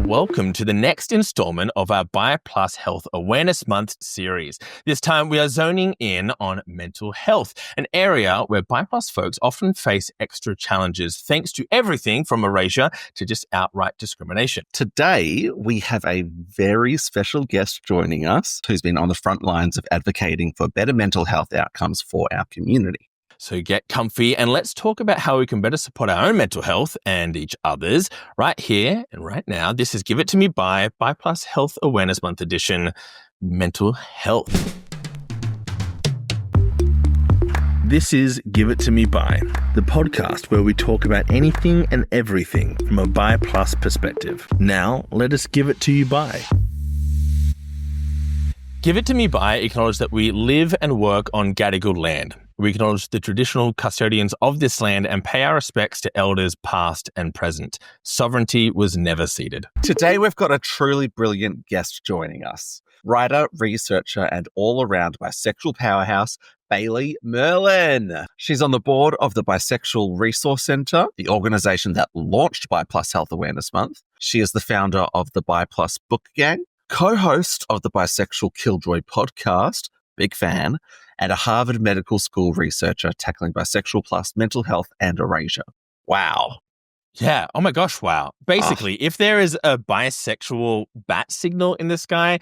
welcome to the next installment of our Bi Plus Health Awareness Month series. This time we are zoning in on mental health, an area where Bi Plus folks often face extra challenges thanks to everything from erasure to just outright discrimination. Today, we have a very special guest joining us who's been on the front lines of advocating for better mental health outcomes for our community. So get comfy and let's talk about how we can better support our own mental health and each other's right here and right now. This is Give It To Me Bi Plus Health Awareness Month edition, Mental Health. This is Give It To Me Bi, the podcast where we talk about anything and everything from a Bi Plus perspective. Now, let us give it to you Bi. Give It To Me Bi acknowledge that we live and work on Gadigal land. We acknowledge the traditional custodians of this land and pay our respects to elders past and present. Sovereignty was never ceded. Today, we've got a truly brilliant guest joining us. Writer, researcher, and all-around bisexual powerhouse, Bailey Merlin. She's on the board of the Bisexual Resource Center, the organization that launched Bi Plus Health Awareness Month. She is the founder of the Bi Plus Book Gang, co-host of the Bisexual Killjoy podcast, big fan, and a Harvard Medical School researcher tackling bisexual plus mental health and erasure. Wow. Yeah. Oh my gosh. Wow. Basically, if there is a bisexual bat signal in the sky,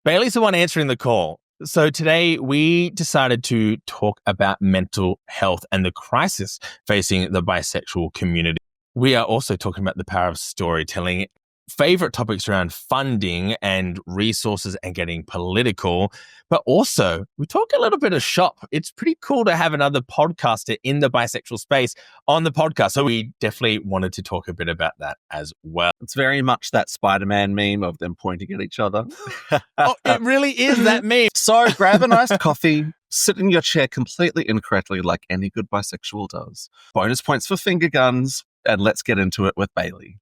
Bailey's the one answering the call. So today we decided to talk about mental health and the crisis facing the bisexual community. We are also talking about the power of storytelling, favorite topics around funding and resources and getting political, but also we talk a little bit of shop. It's pretty cool to have another podcaster in the bisexual space on the podcast. So we definitely wanted to talk a bit about that as well. It's very much that Spider-Man meme of them pointing at each other. Oh, it really is that meme. So grab a nice coffee, sit in your chair completely incorrectly like any good bisexual does. Bonus points for finger guns, and let's get into it with Bailey.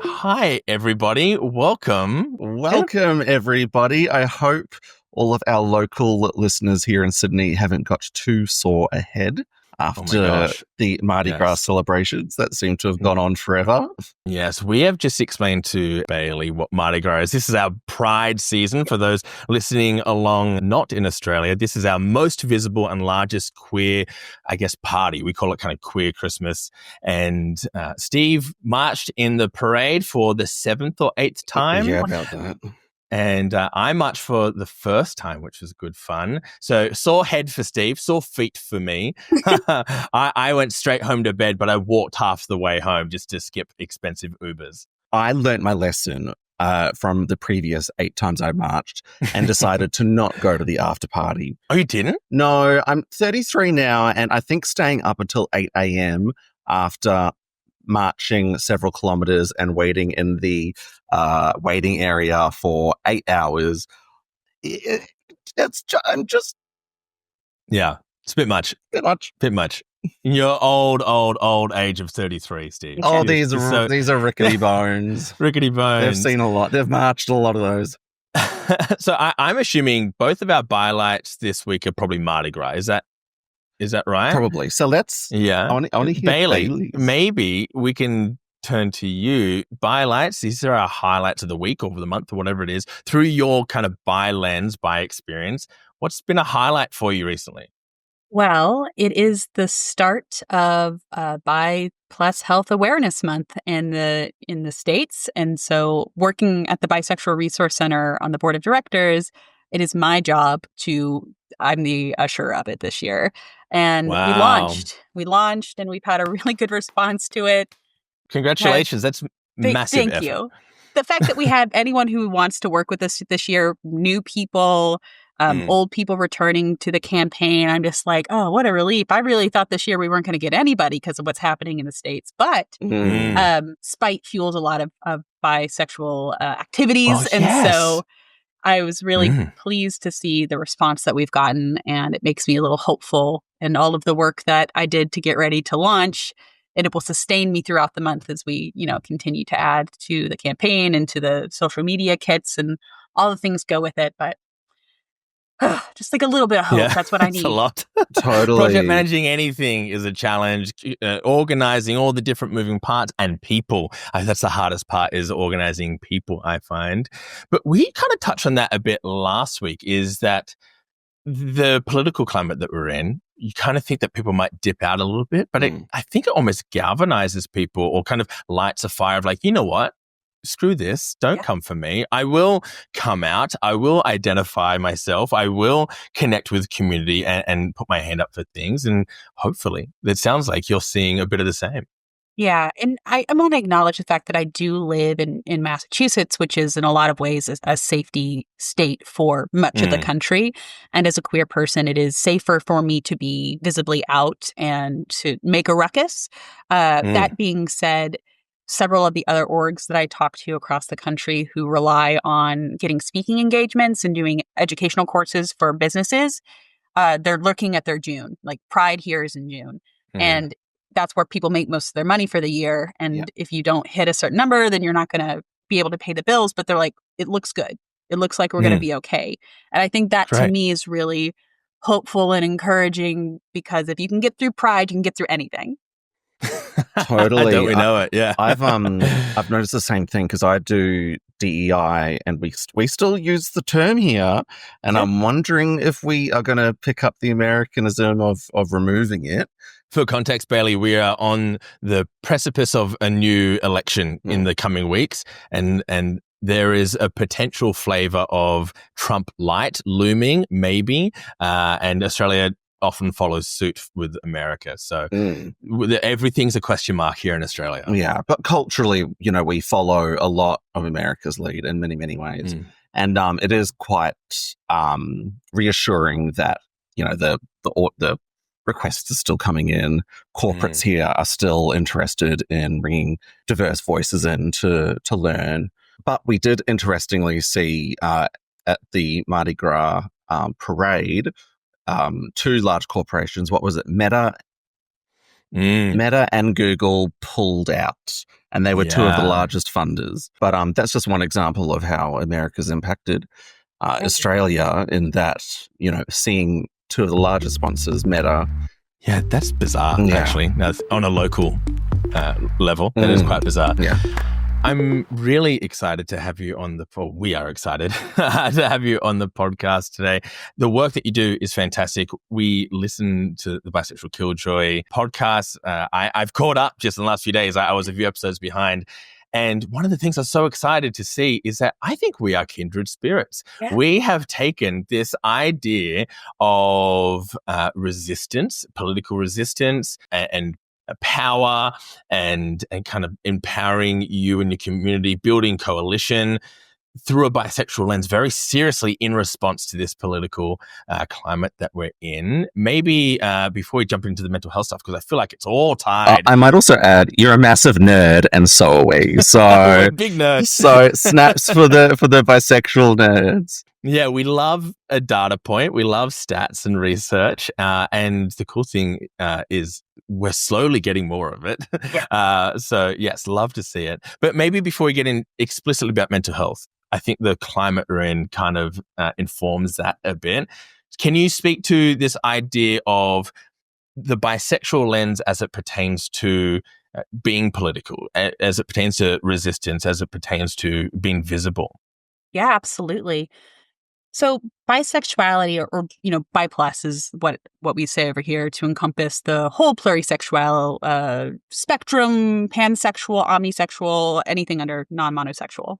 Hi, everybody. Welcome. Welcome, everybody. I hope all of our local listeners here in Sydney haven't got too sore a head after the Mardi Gras celebrations that seem to have gone on forever. Yes, we have just explained to Bailey what Mardi Gras is. This is our Pride season. For those listening along not in Australia, this is our most visible and largest queer, party. We call it kind of Queer Christmas. And Steve marched in the parade for the 7th or 8th time. Yeah, about that. And I marched for the first time, which was good fun. So sore head for Steve, sore feet for me. I went straight home to bed, but I walked half the way home just to skip expensive Ubers. I learnt my lesson from the previous 8 times I marched and decided to not go to the after party. Oh, you didn't? No, I'm 33 now, and I think staying up until 8 a.m. after marching several kilometers and waiting in the waiting area for 8 hours. It's yeah, it's a bit much. Bit much. Your old age of 33, Steve. Oh, these are rickety bones. Rickety bones. They've seen a lot. They've marched a lot of those. So I'm assuming both of our bylights this week are probably Mardi Gras. Is that right? Probably. So let's. Yeah. I want to hear Bailey. Maybe we can turn to you. Bylights. These are our highlights of the week or the month or whatever it is. Through your kind of bi lens, bi experience, what's been a highlight for you recently? Well, it is the start of Bi Plus Health Awareness Month in the States, and so working at the Bisexual Resource Center on the board of directors, it is my job I'm the usher of it this year. And we launched and we've had a really good response to it. Congratulations. That's massive Thank effort. you. The fact that we have anyone who wants to work with us this year, new people, old people returning to the campaign, I'm just like, oh, what a relief. I really thought this year we weren't going to get anybody because of what's happening in the States. But spite fuels a lot of bisexual activities. Oh, and yes. so I was really pleased to see the response that we've gotten, and it makes me a little hopeful. And all of the work that I did to get ready to launch, and it will sustain me throughout the month as we, continue to add to the campaign and to the social media kits and all the things go with it. But just like a little bit of hope. That's what I it's need. a lot. Totally. Project managing anything is a challenge. Organizing all the different moving parts and people. That's the hardest part, is organizing people, I find. But we kind of touched on that a bit last week, is that the political climate that we're in, you kind of think that people might dip out a little bit, but I think it almost galvanizes people, or kind of lights a fire of like, you know what? Screw this. Don't come for me. I will come out. I will identify myself. I will connect with community and put my hand up for things. And hopefully it sounds like you're seeing a bit of the same. Yeah. And I want to acknowledge the fact that I do live in Massachusetts, which is in a lot of ways a safety state for much of the country. And as a queer person, it is safer for me to be visibly out and to make a ruckus. That being said, several of the other orgs that I talk to across the country who rely on getting speaking engagements and doing educational courses for businesses, they're looking at their June. Like Pride here is in June. And that's where people make most of their money for the year. And if you don't hit a certain number, then you're not going to be able to pay the bills. But they're like, it looks good. It looks like we're going to be okay. And I think that to me is really hopeful and encouraging, because if you can get through Pride, you can get through anything. Totally. Don't we know it? Yeah. I've noticed the same thing, because I do DEI and we still use the term here, and I'm wondering if we are going to pick up the Americanism of removing it. For context, Bailey, we are on the precipice of a new election in the coming weeks, and there is a potential flavor of Trump light looming, maybe, and Australia often follows suit with America. So everything's a question mark here in Australia. Yeah, but culturally, we follow a lot of America's lead in many, many ways. And it is quite reassuring that, the requests are still coming in. Corporates here are still interested in bringing diverse voices in to learn. But we did interestingly see at the Mardi Gras parade, two large corporations, what was it, Meta and Google pulled out, and they were two of the largest funders. But that's just one example of how America's impacted Australia, in that, seeing two of the largest sponsors, Meta. Yeah, that's bizarre, actually. Now, on a local level, that is quite bizarre. Yeah. I'm really excited to have you on we are excited to have you on the podcast today. The work that you do is fantastic. We listen to the Bisexual Killjoy podcast. I've caught up just in the last few days. I was a few episodes behind. And one of the things I'm so excited to see is that I think we are kindred spirits. Yeah. We have taken this idea of resistance, political resistance, and power, and kind of empowering you and your community, building coalition through a bisexual lens very seriously in response to this political climate that we're in. Maybe before we jump into the mental health stuff, because I feel like it's all tied. I might also add, you're a massive nerd, and so are we. So big nerd. So snaps for the bisexual nerds. Yeah, we love a data point. We love stats and research. And the cool thing is we're slowly getting more of it. Yeah. So yes, love to see it. But maybe before we get in explicitly about mental health, I think the climate we're in kind of informs that a bit. Can you speak to this idea of the bisexual lens as it pertains to being political, as it pertains to resistance, as it pertains to being visible? Yeah, absolutely. So bisexuality, or bi plus, is what we say over here to encompass the whole plurisexual spectrum, pansexual, omnisexual, anything under non-monosexual.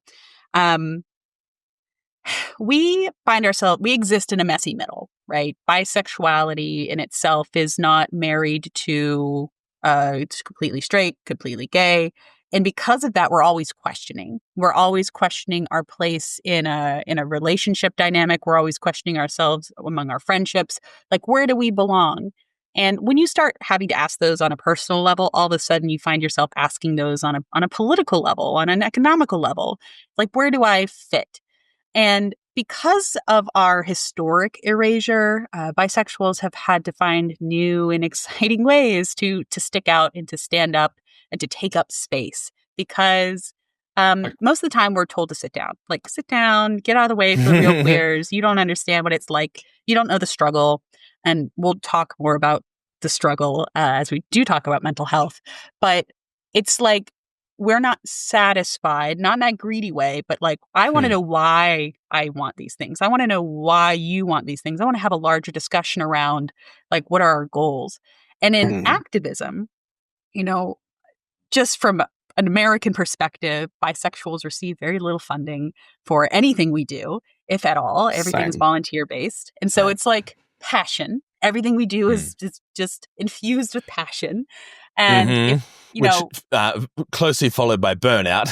We exist in a messy middle, right? Bisexuality in itself is not married to it's completely straight, completely gay. And because of that, we're always questioning. We're always questioning our place in a relationship dynamic. We're always questioning ourselves among our friendships. Like, where do we belong? And when you start having to ask those on a personal level, all of a sudden you find yourself asking those on a political level, on an economical level. Like, where do I fit? And because of our historic erasure, bisexuals have had to find new and exciting ways to stick out and to stand up and to take up space, because Most of the time we're told to sit down. Like, sit down, get out of the way for the real queers. You don't understand what it's like. You don't know the struggle. And we'll talk more about the struggle as we do talk about mental health. But it's like we're not satisfied, not in that greedy way, but like, I want to know why I want these things. I want to know why you want these things. I want to have a larger discussion around like, what are our goals? And in activism, you know, just from an American perspective, bisexuals receive very little funding for anything we do, if at all. Everything is volunteer based. And so it's like passion. Everything we do is just infused with passion. And if, you know, closely followed by burnout.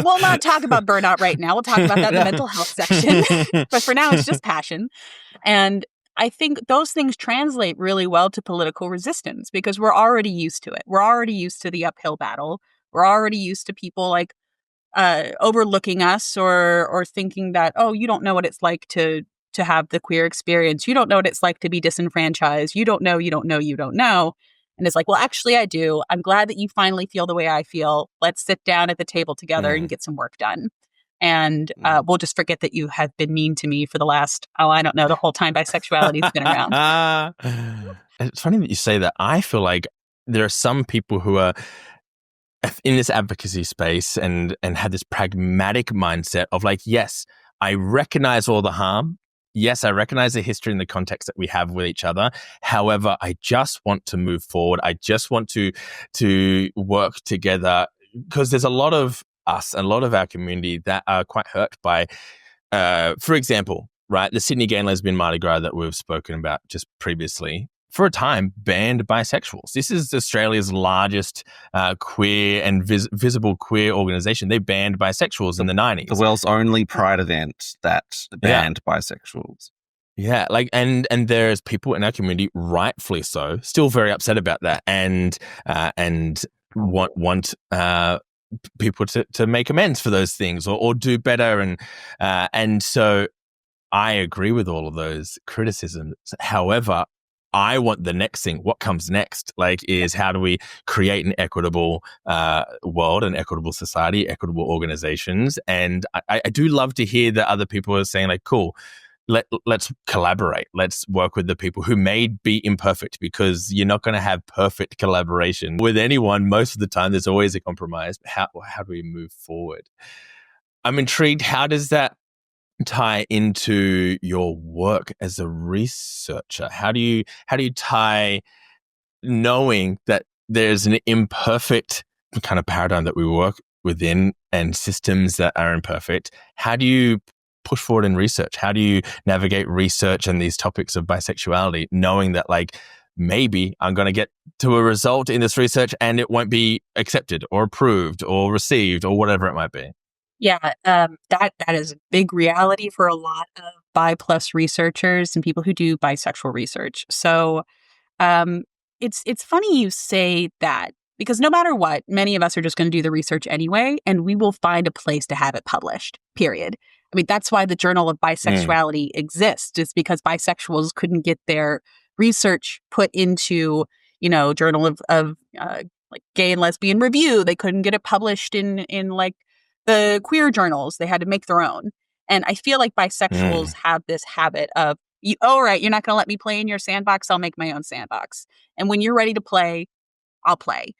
We'll not talk about burnout right now. We'll talk about that in the mental health section. But for now, it's just passion. And I think those things translate really well to political resistance because we're already used to it. We're already used to the uphill battle. We're already used to people like overlooking us or thinking that, oh, you don't know what it's like to have the queer experience. You don't know what it's like to be disenfranchised. You don't know, you don't know, you don't know. And it's like, well, actually, I do. I'm glad that you finally feel the way I feel. Let's sit down at the table together and get some work done. And we'll just forget that you have been mean to me for the last, I don't know, the whole time bisexuality has been around. It's funny that you say that. I feel like there are some people who are in this advocacy space and have this pragmatic mindset of like, yes, I recognize all the harm. Yes, I recognize the history and the context that we have with each other. However, I just want to move forward. I just want to work together because there's a lot of us and a lot of our community that are quite hurt by, for example, right, the Sydney Gay and Lesbian Mardi Gras that we've spoken about just previously, for a time, banned bisexuals. This is Australia's largest queer and visible queer organisation. They banned bisexuals in the 90s. The world's only pride event that banned bisexuals. Yeah, like and there's people in our community, rightfully so, still very upset about that, and want people to make amends for those things or do better, and so I agree with all of those criticisms. However, I want the next thing. What comes next, like, is how do we create an equitable world, an equitable society, equitable organizations? And I do love to hear that other people are saying, like, cool, let's collaborate. Let's work with the people who may be imperfect, because you're not going to have perfect collaboration with anyone. Most of the time, there's always a compromise. How do we move forward? I'm intrigued. How does that tie into your work as a researcher? How do you tie knowing that there's an imperfect kind of paradigm that we work within and systems that are imperfect? How do you push forward in research? How do you navigate research and these topics of bisexuality, knowing that, like, maybe I'm going to get to a result in this research and it won't be accepted or approved or received or whatever it might be? Yeah, that is a big reality for a lot of bi plus researchers and people who do bisexual research. So it's funny you say that, because no matter what, many of us are just going to do the research anyway, and we will find a place to have it published, period. I mean, that's why the Journal of Bisexuality exists, is because bisexuals couldn't get their research put into, Journal of like Gay and Lesbian Review. They couldn't get it published in like the queer journals. They had to make their own. And I feel like bisexuals have this habit of, right, you're not going to let me play in your sandbox. I'll make my own sandbox. And when you're ready to play, I'll play.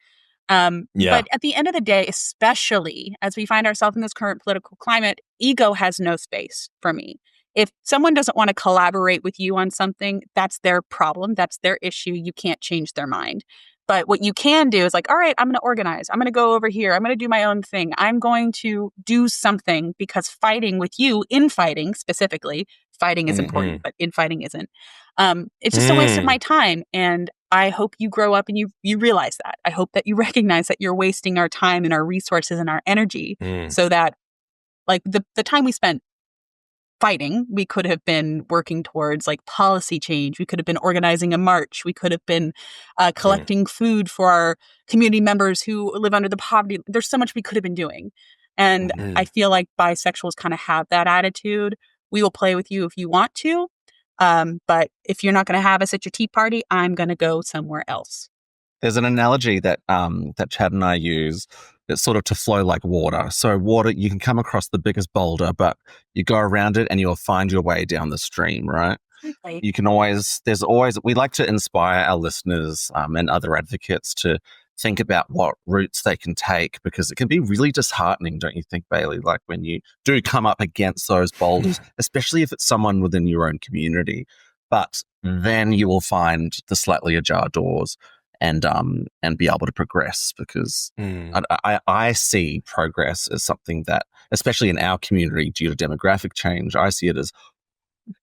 But at the end of the day, especially as we find ourselves in this current political climate, ego has no space for me. If someone doesn't want to collaborate with you on something, that's their problem. That's their issue. You can't change their mind. But what you can do is like, all right, I'm going to organize. I'm going to go over here. I'm going to do my own thing. I'm going to do something, because fighting with you, infighting specifically, fighting is important, but infighting isn't. It's just a waste of my time. And I hope you grow up and you realize that. I hope that you recognize that you're wasting our time and our resources and our energy, so that, like, the time we spent fighting, we could have been working towards like policy change. We could have been organizing a march. We could have been collecting food for our community members who live under the poverty. There's so much we could have been doing. And I feel like bisexuals kind of have that attitude. We will play with you if you want to. But if you're not going to have us at your tea party, I'm going to go somewhere else. There's an analogy that that Chad and I use. It's sort of to flow like water. So water, you can come across the biggest boulder, but you go around it and you'll find your way down the stream, right? Exactly. You can we like to inspire our listeners and other advocates to think about what routes they can take, because it can be really disheartening, don't you think, Bailey? Like when you do come up against those boulders, especially if it's someone within your own community. But then you will find the slightly ajar doors and be able to progress, because I see progress as something that, especially in our community, due to demographic change, I see it as,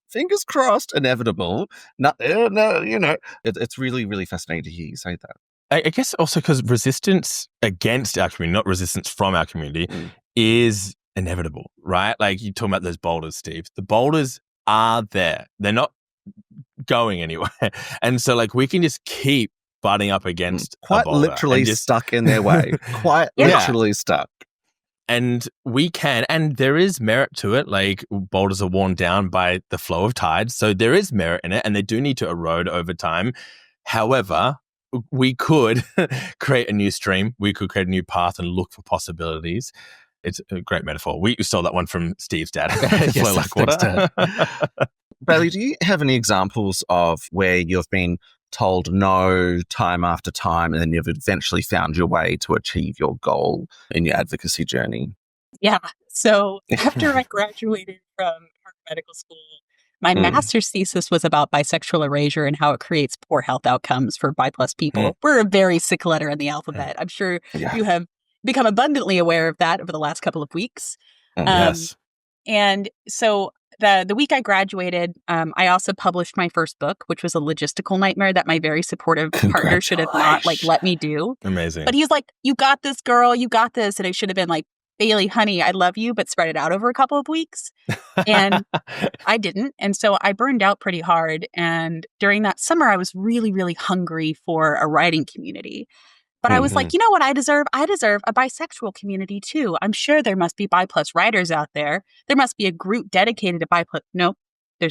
fingers crossed, inevitable. No, it's really, really fascinating to hear you say that. I guess also because resistance against our community, not resistance from our community, is inevitable, right? Like you're talking about those boulders, Steve. The boulders are there. They're not going anywhere. And so like we can just keep butting up against quite a boulder literally stuck in their way. Quite literally stuck. And we can, and there is merit to it. Like boulders are worn down by the flow of tides. So there is merit in it, and they do need to erode over time. However, we could create a new stream. We could create a new path and look for possibilities. It's a great metaphor. We stole that one from Steve's dad. Flow like water. Bailey, do you have any examples of where you've been told no time after time, and then you've eventually found your way to achieve your goal in your advocacy journey? Yeah. So after I graduated from Harvard Medical School, my master's thesis was about bisexual erasure and how it creates poor health outcomes for bi+ people. We're a very sick letter in the alphabet. I'm sure you have become abundantly aware of that over the last couple of weeks. Yes. And so the week I graduated, I also published my first book, which was a logistical nightmare that my very supportive partner should have not let me do. Amazing. But he's like, "You got this, girl. You got this." And I should have been like, "Bailey, honey, I love you, but spread it out over a couple of weeks." And I didn't. And so I burned out pretty hard. And during that summer, I was really, really hungry for a writing community. But I was like, you know what I deserve? I deserve a bisexual community too. I'm sure there must be bi+ writers out there. There must be a group dedicated to bi+. No, I'm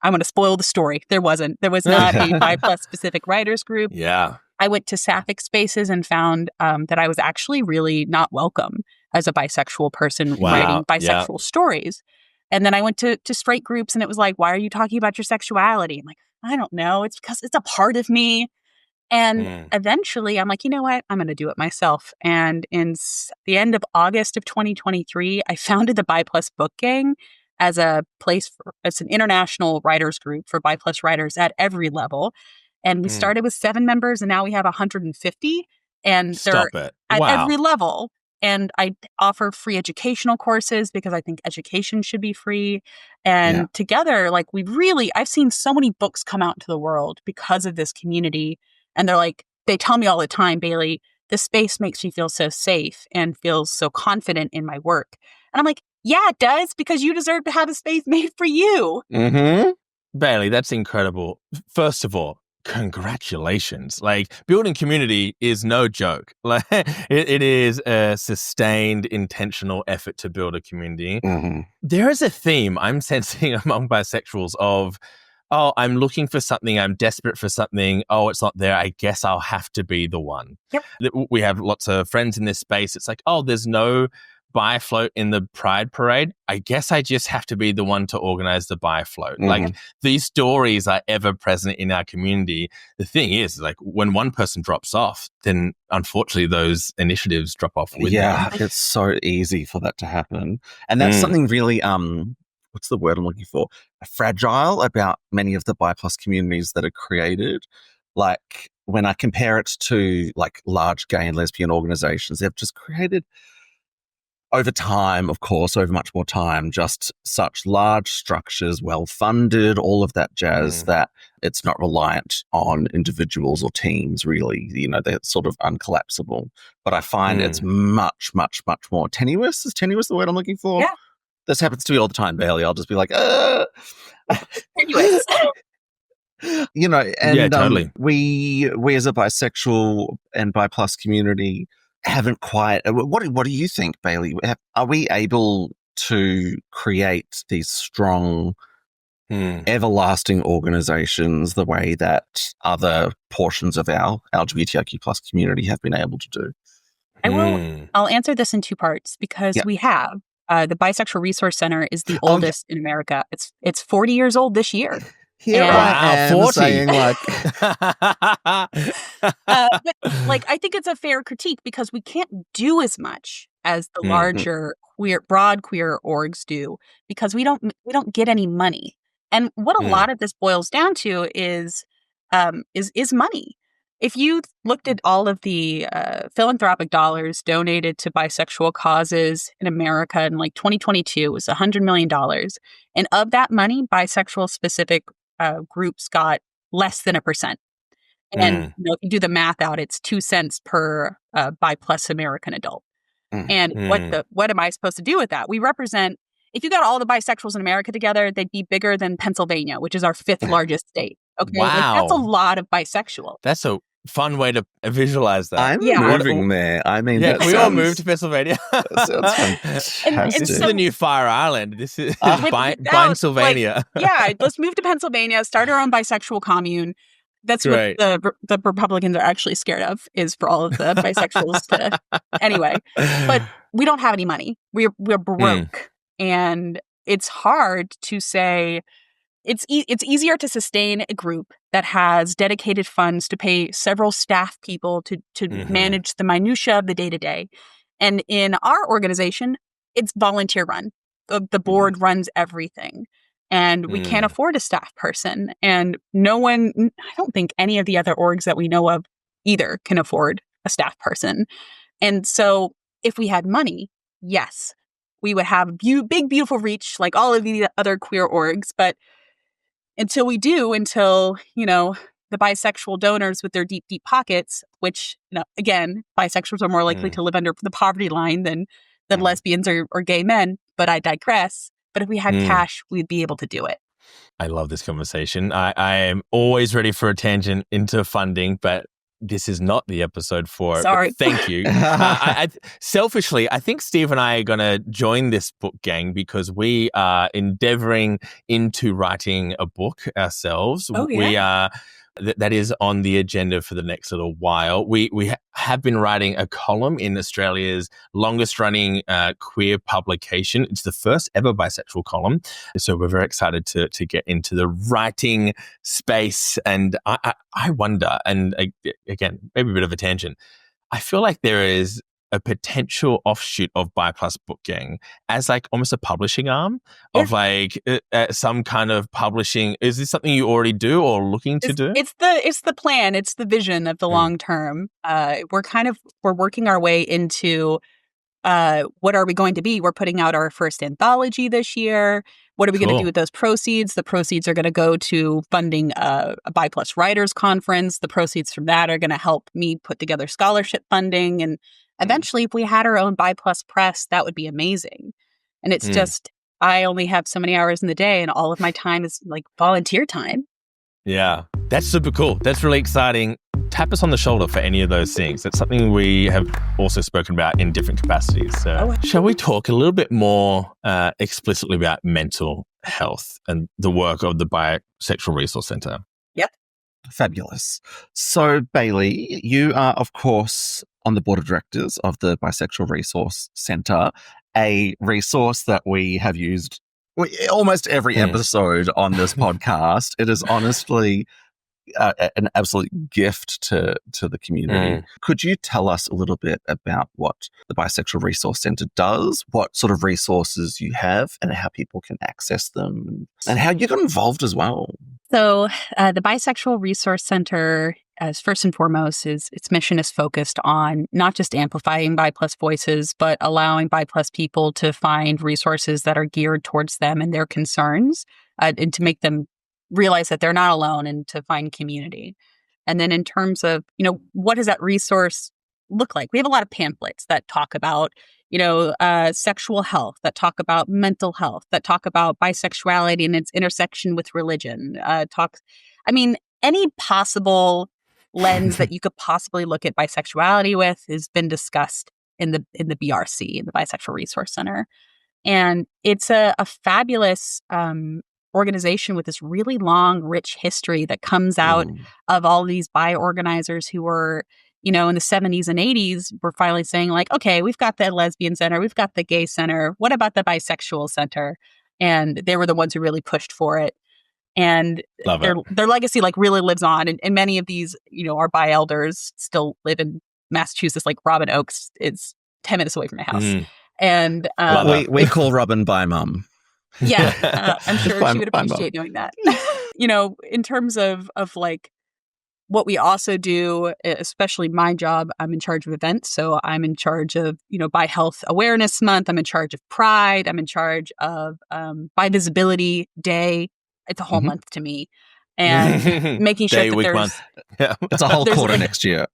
going to spoil the story. There wasn't. There was not a bi+ specific writers group. Yeah. I went to Sapphic Spaces and found that I was actually really not welcome as a bisexual person writing bisexual stories. And then I went to straight groups, and it was like, why are you talking about your sexuality? I'm like, I don't know. It's because it's a part of me. And eventually I'm like, you know what? I'm going to do it myself. And in the end of August of 2023, I founded the Bi+ Book Gang as it's an international writers group for bi+ writers at every level. And we started with 7 members, and now we have 150. And they're at every level. And I offer free educational courses because I think education should be free. And together, like I've seen so many books come out into the world because of this community. And they tell me all the time, Bailey, this space makes me feel so safe and feels so confident in my work. And I'm like, yeah, it does, because you deserve to have a space made for you. Bailey, that's incredible. First of all, congratulations. Like, building community is no joke. Like, it is a sustained, intentional effort to build a community. There is a theme I'm sensing among bisexuals of, oh, I'm looking for something. I'm desperate for something. Oh, it's not there. I guess I'll have to be the one. Yep. We have lots of friends in this space. It's like, oh, there's no bi float in the Pride Parade. I guess I just have to be the one to organize the bi float. Like, these stories are ever present in our community. The thing is, like, when one person drops off, then unfortunately those initiatives drop off with them. It's so easy for that to happen. And that's something really what's the word I'm looking for? Fragile about many of the bi+ communities that are created. Like, when I compare it to like large gay and lesbian organizations, they've just created over time, of course, over much more time, just such large structures, well-funded, all of that jazz, that it's not reliant on individuals or teams, really. You know, they're sort of uncollapsible. But I find it's much, much, much more tenuous. Is tenuous the word I'm looking for? Yeah. This happens to me all the time, Bailey. I'll just be like, Anyways. You know, and totally. We as a bisexual and bi+ community haven't quite. What do you think, Bailey? Are we able to create these strong everlasting organizations the way that other portions of our LGBTIQ plus community have been able to do? I'll answer this in two parts because we have. The Bisexual Resource Center is the oldest in America. It's 40 years old this year. Here I am 40. saying but I think it's a fair critique because we can't do as much as the larger broad queer orgs do because we don't get any money. And what a lot of this boils down to is money. If you looked at all of the philanthropic dollars donated to bisexual causes in America in like 2022, it was $100 million. And of that money, bisexual specific groups got less than 1%. And if you do the math out, it's 2 cents per bi plus American adult. And what am I supposed to do with that? We represent, if you got all the bisexuals in America together, they'd be bigger than Pennsylvania, which is our 5th largest state. Okay, wow. That's a lot of bisexual. That's a fun way to visualize that. I'm moving there. I mean, we all moved to Pennsylvania. That sounds fantastic. This is the new Fire Island. This is Pennsylvania. Let's move to Pennsylvania, start our own bisexual commune. That's what the Republicans are actually scared of, is for all of the bisexuals to anyway. But we don't have any money. We're broke, and it's hard to say. It's easier to sustain a group that has dedicated funds to pay several staff people to manage the minutia of the day-to-day. And in our organization, it's volunteer run. The board runs everything. And we can't afford a staff person. And I don't think any of the other orgs that we know of either can afford a staff person. And so if we had money, yes, we would have big, beautiful reach like all of the other queer orgs. But until the bisexual donors with their deep, deep pockets, which, again, bisexuals are more likely to live under the poverty line than lesbians or gay men. But I digress. But if we had cash, we'd be able to do it. I love this conversation. I am always ready for a tangent into funding, but this is not the episode for it. Sorry. Thank you. Selfishly, I think Steve and I are going to join this book gang because we are endeavoring into writing a book ourselves. Oh, yeah. We are. That is on the agenda for the next little while. We have been writing a column in Australia's longest running queer publication. It's the first ever bisexual column. So we're very excited to get into the writing space. And I wonder, and again, maybe a bit of a tangent, I feel like there is a potential offshoot of Bi Plus Book Gang as like almost a publishing arm of like some kind of publishing. Is this something you already do or looking to do? It's the plan. It's the vision of the long term. We're working our way into what are we going to be? We're putting out our first anthology this year. What are we going to do with those proceeds? The proceeds are going to go to funding a Bi Plus Writers Conference. The proceeds from that are going to help me put together scholarship funding. And eventually, if we had our own Bi Plus press, that would be amazing. And it's just, I only have so many hours in the day and all of my time is like volunteer time. Yeah, that's super cool. That's really exciting. Tap us on the shoulder for any of those things. That's something we have also spoken about in different capacities. So shall we talk a little bit more explicitly about mental health and the work of the Bisexual Resource Center? Yep. Fabulous. So, Bailey, you are, of course, on the board of directors of the Bisexual Resource Center, a resource that we have used almost every episode on this podcast. It is honestly an absolute gift to the community. Could you tell us a little bit about what the Bisexual Resource Center does, what sort of resources you have, and how people can access them, and how you got involved as well? So the Bisexual Resource Center, as first and foremost, its mission is focused on not just amplifying Bi Plus voices, but allowing Bi Plus people to find resources that are geared towards them and their concerns, and to make them realize that they're not alone and to find community. And then in terms of, what does that resource look like? We have a lot of pamphlets that talk about, sexual health, that talk about mental health, that talk about bisexuality and its intersection with religion, any possible lens that you could possibly look at bisexuality with has been discussed in the BRC, in the Bisexual Resource Center. And it's a fabulous organization with this really long, rich history that comes out of all these bi organizers who were, in the 70s and 80s, were finally saying like, okay, we've got the lesbian center, we've got the gay center. What about the bisexual center? And they were the ones who really pushed for it. And their legacy like really lives on. And many of these, our bi elders still live in Massachusetts. Like Robin Oakes is 10 minutes away from my house. And we call Robin bi mum. Yeah, I'm sure she would appreciate doing that. In terms of like what we also do, especially my job, I'm in charge of events. So I'm in charge of, Bi Health Awareness Month. I'm in charge of Pride. I'm in charge of Bi Visibility Day. It's a whole month to me. And making sure that there's... month. Yeah. It's a whole quarter next year.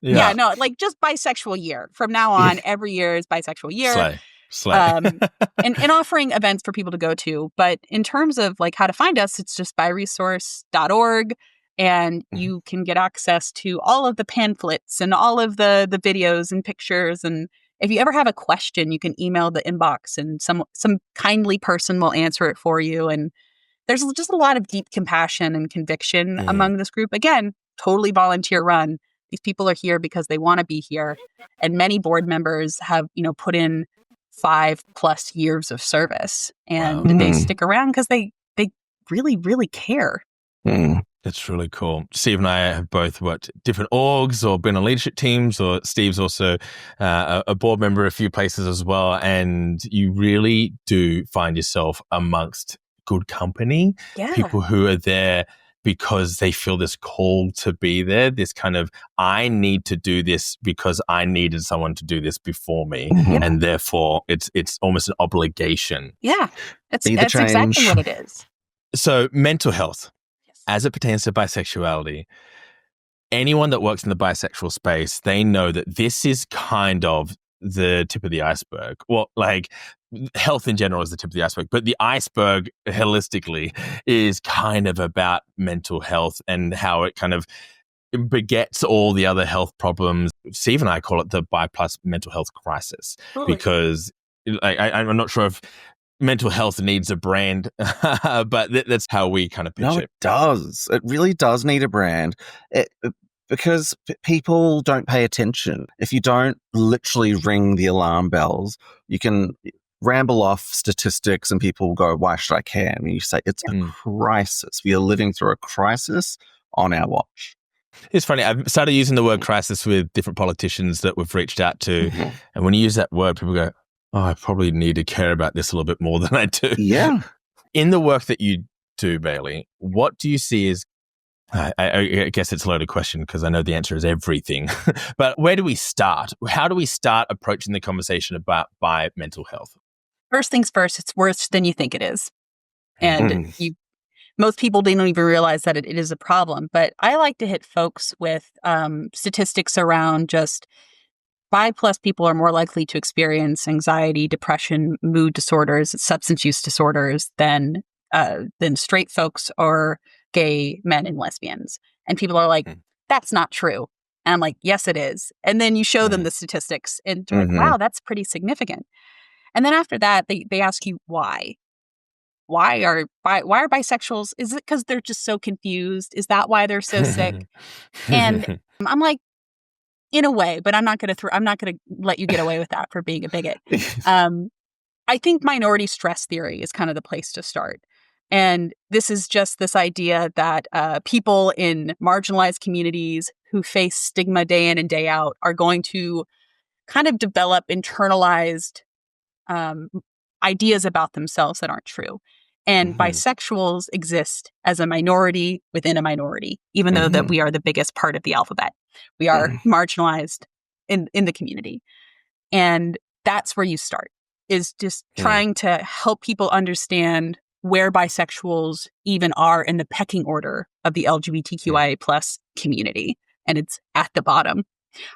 Yeah, no, like just bisexual year. From now on, every year is bisexual year. Slay. And offering events for people to go to. But in terms of like how to find us, it's just byresource.org. And you can get access to all of the pamphlets and all of the videos and pictures. And if you ever have a question, you can email the inbox and some kindly person will answer it for you. And there's just a lot of deep compassion and conviction among this group. Again, totally volunteer run. These people are here because they want to be here. And many board members have, put in 5+ years of service. And they stick around because they really, really care. That's really cool. Steve and I have both worked at different orgs or been on leadership teams, or Steve's also a board member at a few places as well. And you really do find yourself amongst good company, people who are there because they feel this call to be there, this kind of, I need to do this because I needed someone to do this before me. And therefore it's almost an obligation. Yeah, that's exactly what it is. So mental health, as it pertains to bisexuality, anyone that works in the bisexual space, they know that this is kind of the tip of the iceberg. Well, like health in general is the tip of the iceberg, but the iceberg holistically is kind of about mental health and how it kind of begets all the other health problems. Steve and I call it the bi plus mental health crisis because I'm not sure if mental health needs a brand, but that's how we kind of pitch it. No, it does. It really does need a brand. Because people don't pay attention. If you don't literally ring the alarm bells, you can ramble off statistics and people go, why should I care? And you say, it's a crisis. We are living through a crisis on our watch. It's funny. I've started using the word crisis with different politicians that we've reached out to. And when you use that word, people go, oh, I probably need to care about this a little bit more than I do. Yeah. In the work that you do, Bailey, what do you see as I guess it's a loaded question because I know the answer is everything. But where do we start? How do we start approaching the conversation about bi mental health? First things first, it's worse than you think it is. And most people don't even realize that it is a problem. But I like to hit folks with statistics around just bi plus people are more likely to experience anxiety, depression, mood disorders, substance use disorders than straight folks or gay men and lesbians. And people are like, that's not true. And I'm like, yes, it is. And then you show them the statistics and they're like, wow, that's pretty significant. And then after that, they ask you why. Why are bisexuals? Is it because they're just so confused? Is that why they're so sick? And I'm like, in a way, but I'm not going to let you get away with that for being a bigot. I think minority stress theory is kind of the place to start. And this is just this idea that people in marginalized communities who face stigma day in and day out are going to kind of develop internalized ideas about themselves that aren't true. And bisexuals exist as a minority within a minority, even though that we are the biggest part of the alphabet. We are marginalized in the community. And that's where you start, is just trying to help people understand where bisexuals even are in the pecking order of the LGBTQIA plus community. And it's at the bottom.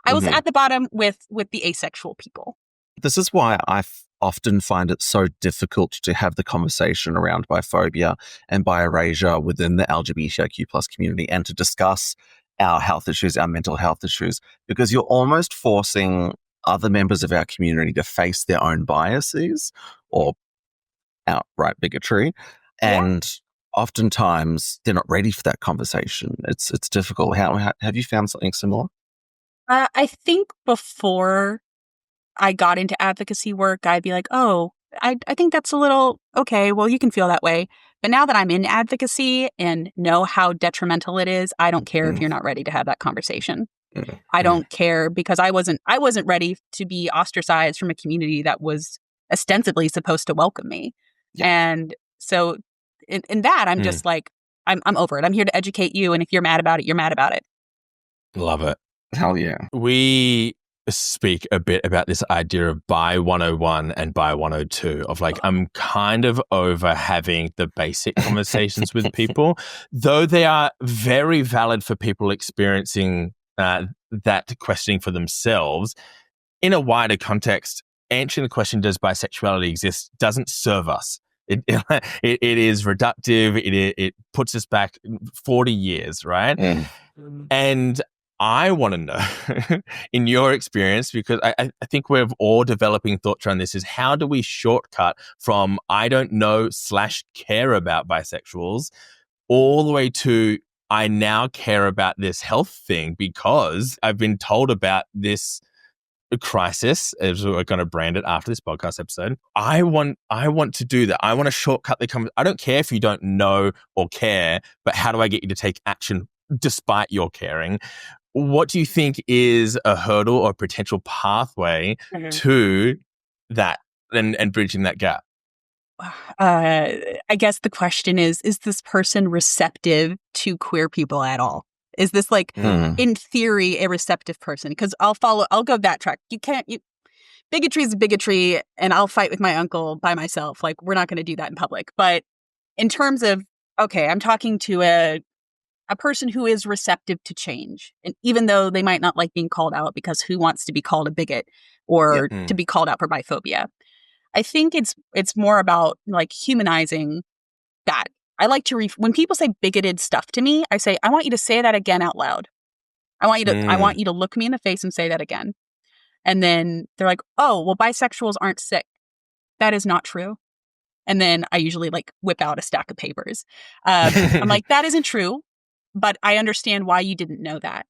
I was at the bottom with the asexual people. This is why I often find it so difficult to have the conversation around biphobia and bi-erasure within the LGBTQ plus community and to discuss our health issues, our mental health issues, because you're almost forcing other members of our community to face their own biases or outright bigotry. And oftentimes they're not ready for that conversation. It's difficult. How have you found something similar? I think before I got into advocacy work, I'd be like, oh, I think that's a little, okay, well, you can feel that way. But now that I'm in advocacy and know how detrimental it is, I don't care if you're not ready to have that conversation. I don't care because I wasn't ready to be ostracized from a community that was ostensibly supposed to welcome me. Yeah. And so in that, I'm just like, I'm over it. I'm here to educate you. And if you're mad about it, you're mad about it. Love it. Hell yeah. We speak a bit about this idea of Bi 101 and Bi 102 of like, I'm kind of over having the basic conversations with people, though they are very valid for people experiencing that questioning for themselves. In a wider context, answering the question, does bisexuality exist, doesn't serve us. It is reductive. It puts us back 40 years, right? And I want to know, in your experience, because I think we're all developing thoughts around this, is how do we shortcut from I don't know / care about bisexuals all the way to I now care about this health thing because I've been told about this crisis, as we're going to brand it after this podcast episode. I want to do that. I want to shortcut the conversation. I don't care if you don't know or care, but how do I get you to take action despite your caring? What do you think is a hurdle or potential pathway to that and bridging that gap? I guess the question is this person receptive to queer people at all? Is this like, in theory, a receptive person? Because I'll go that track. Bigotry is bigotry, and I'll fight with my uncle by myself. Like, we're not going to do that in public. But in terms of, okay, I'm talking to a person who is receptive to change. And even though they might not like being called out, because who wants to be called a bigot or to be called out for biphobia? I think it's more about like humanizing that. I like to when people say bigoted stuff to me, I say, I want you to say that again out loud. I want you to look me in the face and say that again. And then they're like, oh, well, bisexuals aren't sick. That is not true. And then I usually like whip out a stack of papers. I'm like, that isn't true, but I understand why you didn't know that.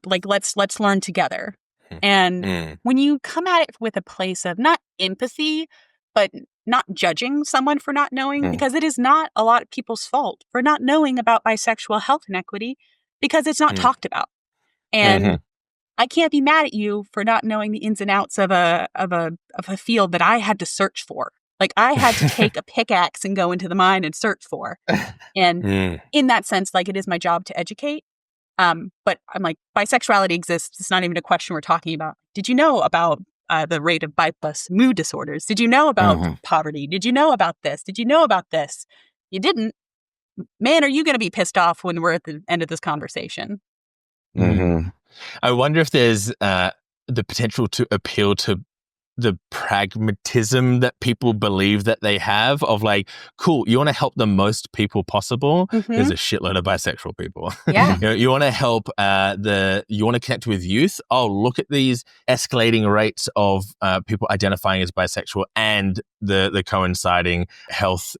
Like, let's learn together. And when you come at it with a place of not empathy, but not judging someone for not knowing, because it is not a lot of people's fault for not knowing about bisexual health inequity because it's not talked about. And I can't be mad at you for not knowing the ins and outs of a field that I had to search for. Like, I had to take a pickaxe and go into the mine and search for. And in that sense, like, it is my job to educate. But I'm like, bisexuality exists. It's not even a question we're talking about. Did you know about the rate of BIPOC mood disorders? Did you know about poverty? Did you know about this? Did you know about this? You didn't. Man, are you going to be pissed off when we're at the end of this conversation? I wonder if there's the potential to appeal to the pragmatism that people believe that they have of like, cool, you want to help the most people possible. There's a shitload of bisexual people. Yeah. You want to help you want to connect with youth. Oh, look at these escalating rates of people identifying as bisexual and the coinciding health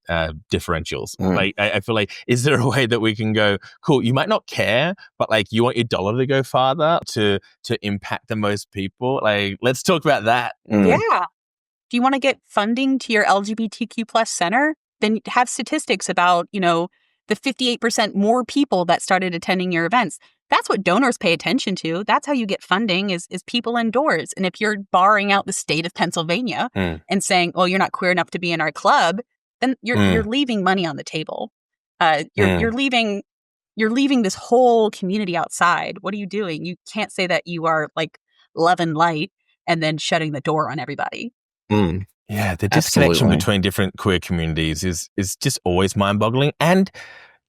differentials. Like, I feel like, is there a way that we can go, cool, you might not care, but like, you want your dollar to go farther to impact the most people? Like, let's talk about that. Yeah. Do you want to get funding to your LGBTQ plus center? Then have statistics about, the 58% more people that started attending your events. That's what donors pay attention to. That's how you get funding is people indoors. And if you're barring out the state of Pennsylvania and saying, oh, you're not queer enough to be in our club, then you're leaving money on the table. You're leaving this whole community outside. What are you doing? You can't say that you are like love and light and then shutting the door on everybody. Yeah, the disconnection between different queer communities is just always mind-boggling and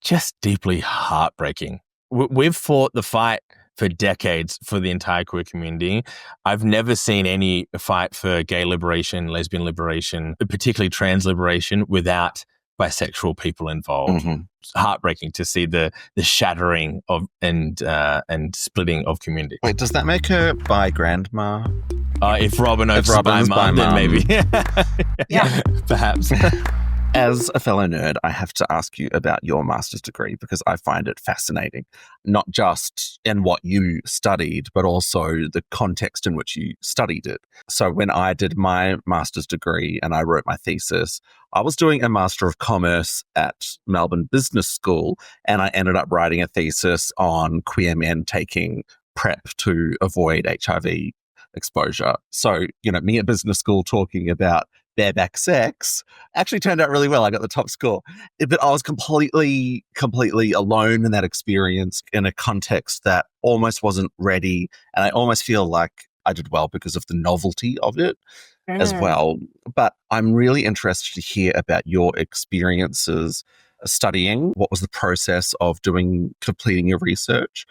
just deeply heartbreaking. We've fought the fight for decades for the entire queer community. I've never seen any fight for gay liberation, lesbian liberation, particularly trans liberation, without bisexual people involved. It's heartbreaking to see the shattering of and splitting of community. Wait, does that make her bi grandma? If Robin Oak's bi mum, then maybe. Yeah, perhaps. As a fellow nerd, I have to ask you about your master's degree because I find it fascinating, not just in what you studied, but also the context in which you studied it. So when I did my master's degree and I wrote my thesis, I was doing a Master of Commerce at Melbourne Business School, and I ended up writing a thesis on queer men taking PrEP to avoid HIV exposure. So, me at business school talking about bareback sex actually turned out really well. I got the top score. But I was completely alone in that experience in a context that almost wasn't ready. And I almost feel like I did well because of the novelty of it as well. But I'm really interested to hear about your experiences studying. What was the process of completing your research?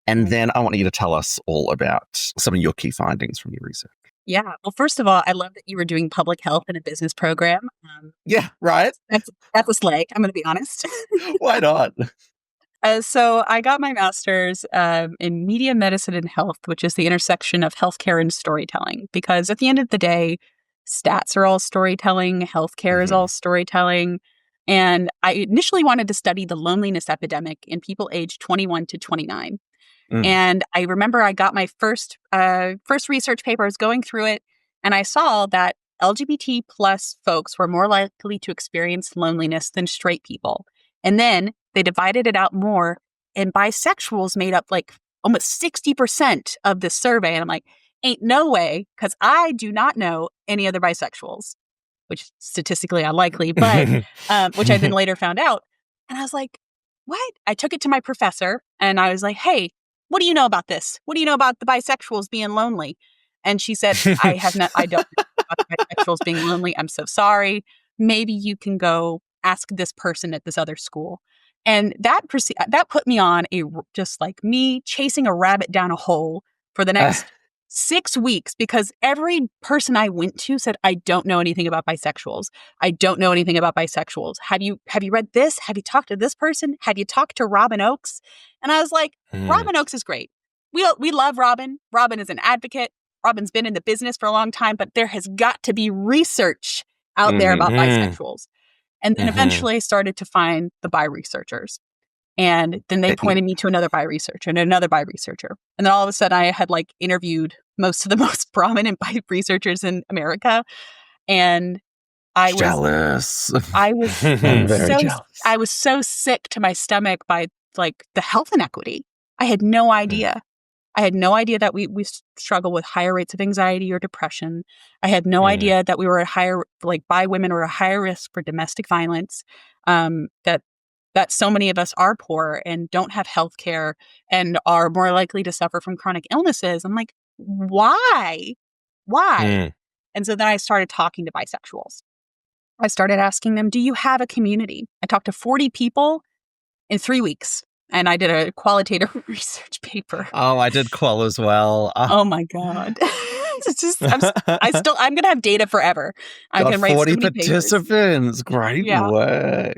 And then I want you to tell us all about some of your key findings from your research. Yeah. Well, first of all, I love that you were doing public health in a business program. Yeah, right. That was like, I'm going to be honest. Why not? So I got my master's in media, medicine, and health, which is the intersection of healthcare and storytelling. Because at the end of the day, stats are all storytelling, healthcare is all storytelling. And I initially wanted to study the loneliness epidemic in people aged 21 to 29. And I remember I got my first research paper. I was going through it, and I saw that LGBT plus folks were more likely to experience loneliness than straight people. And then they divided it out more, and bisexuals made up like almost 60% of this survey. And I'm like, ain't no way, because I do not know any other bisexuals, which is statistically unlikely, but which I then later found out. And I was like, what? I took it to my professor, and I was like, hey, what do you know about this? What do you know about the bisexuals being lonely? And she said, I don't know about the bisexuals being lonely. I'm so sorry. Maybe you can go ask this person at this other school. And that put me on just like me chasing a rabbit down a hole for the next 6 weeks, because every person I went to said, I don't know anything about bisexuals. I don't know anything about bisexuals. Have you read this? Have you talked to this person? Have you talked to Robin Oakes? And I was like, Robin Oakes is great. We love Robin. Robin is an advocate. Robin's been in the business for a long time, but there has got to be research out there about bisexuals. And then eventually I started to find the bi researchers. And then they pointed me to another bi researcher and another bi researcher. And then all of a sudden I had like interviewed most of the most prominent bi researchers in America. And I was jealous. I was Very jealous. I was so sick to my stomach by like the health inequity. I had no idea. I had no idea that we struggle with higher rates of anxiety or depression. I had no idea that we were bi women were at higher risk for domestic violence. That so many of us are poor and don't have health care and are more likely to suffer from chronic illnesses. I'm like, why? And so then I started talking to bisexuals. I started asking them, do you have a community? I talked to 40 people in 3 weeks, and I did a qualitative research paper. Oh, I did qual as well. Oh my God. It's just, I'm going to have data forever. I can write 40 so many participants. papers. Great work.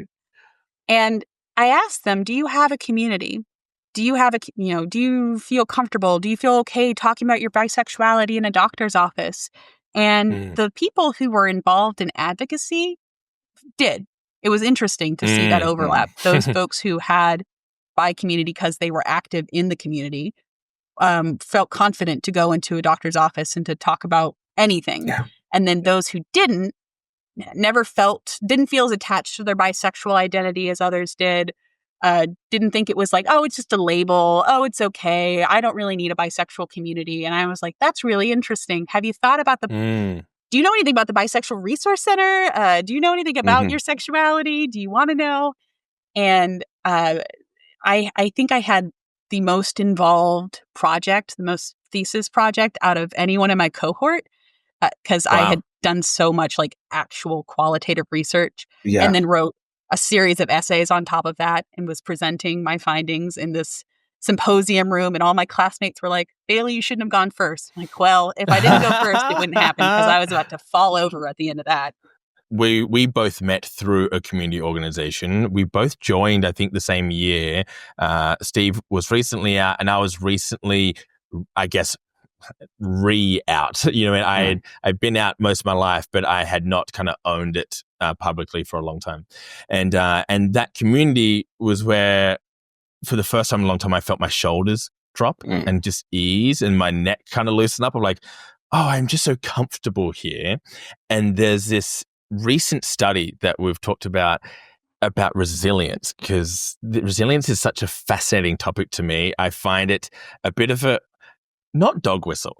And I asked them, do you have a community? Do you have do you feel comfortable? Do you feel okay talking about your bisexuality in a doctor's office? And the people who were involved in advocacy did. It was interesting to see that overlap. Those folks who had bi community because they were active in the community felt confident to go into a doctor's office and to talk about anything. Yeah. And then those who didn't feel as attached to their bisexual identity as others did, didn't think it was like, oh, it's just a label. Oh, it's okay. I don't really need a bisexual community. And I was like, that's really interesting. Have you thought about do you know anything about the Bisexual Resource Center? Do you know anything about your sexuality? Do you want to know? And I think I had the most involved project, the most thesis project out of anyone in my cohort, because I had done so much like actual qualitative research and then wrote a series of essays on top of that and was presenting my findings in this symposium room. And all my classmates were like, Bailey, you shouldn't have gone first. I'm like, well, if I didn't go first, it wouldn't happen because I was about to fall over at the end of that. We both met through a community organization. We both joined, I think, the same year. Steve was recently out and I was recently, I guess, out. I'd been out most of my life, but I had not kind of owned it publicly for a long time. And that community was where, for the first time in a long time, I felt my shoulders drop and just ease, and my neck kind of loosen up. I'm like, oh, I'm just so comfortable here. And there's this recent study that we've talked about resilience, because resilience is such a fascinating topic to me. I find it a bit of a, not dog whistle,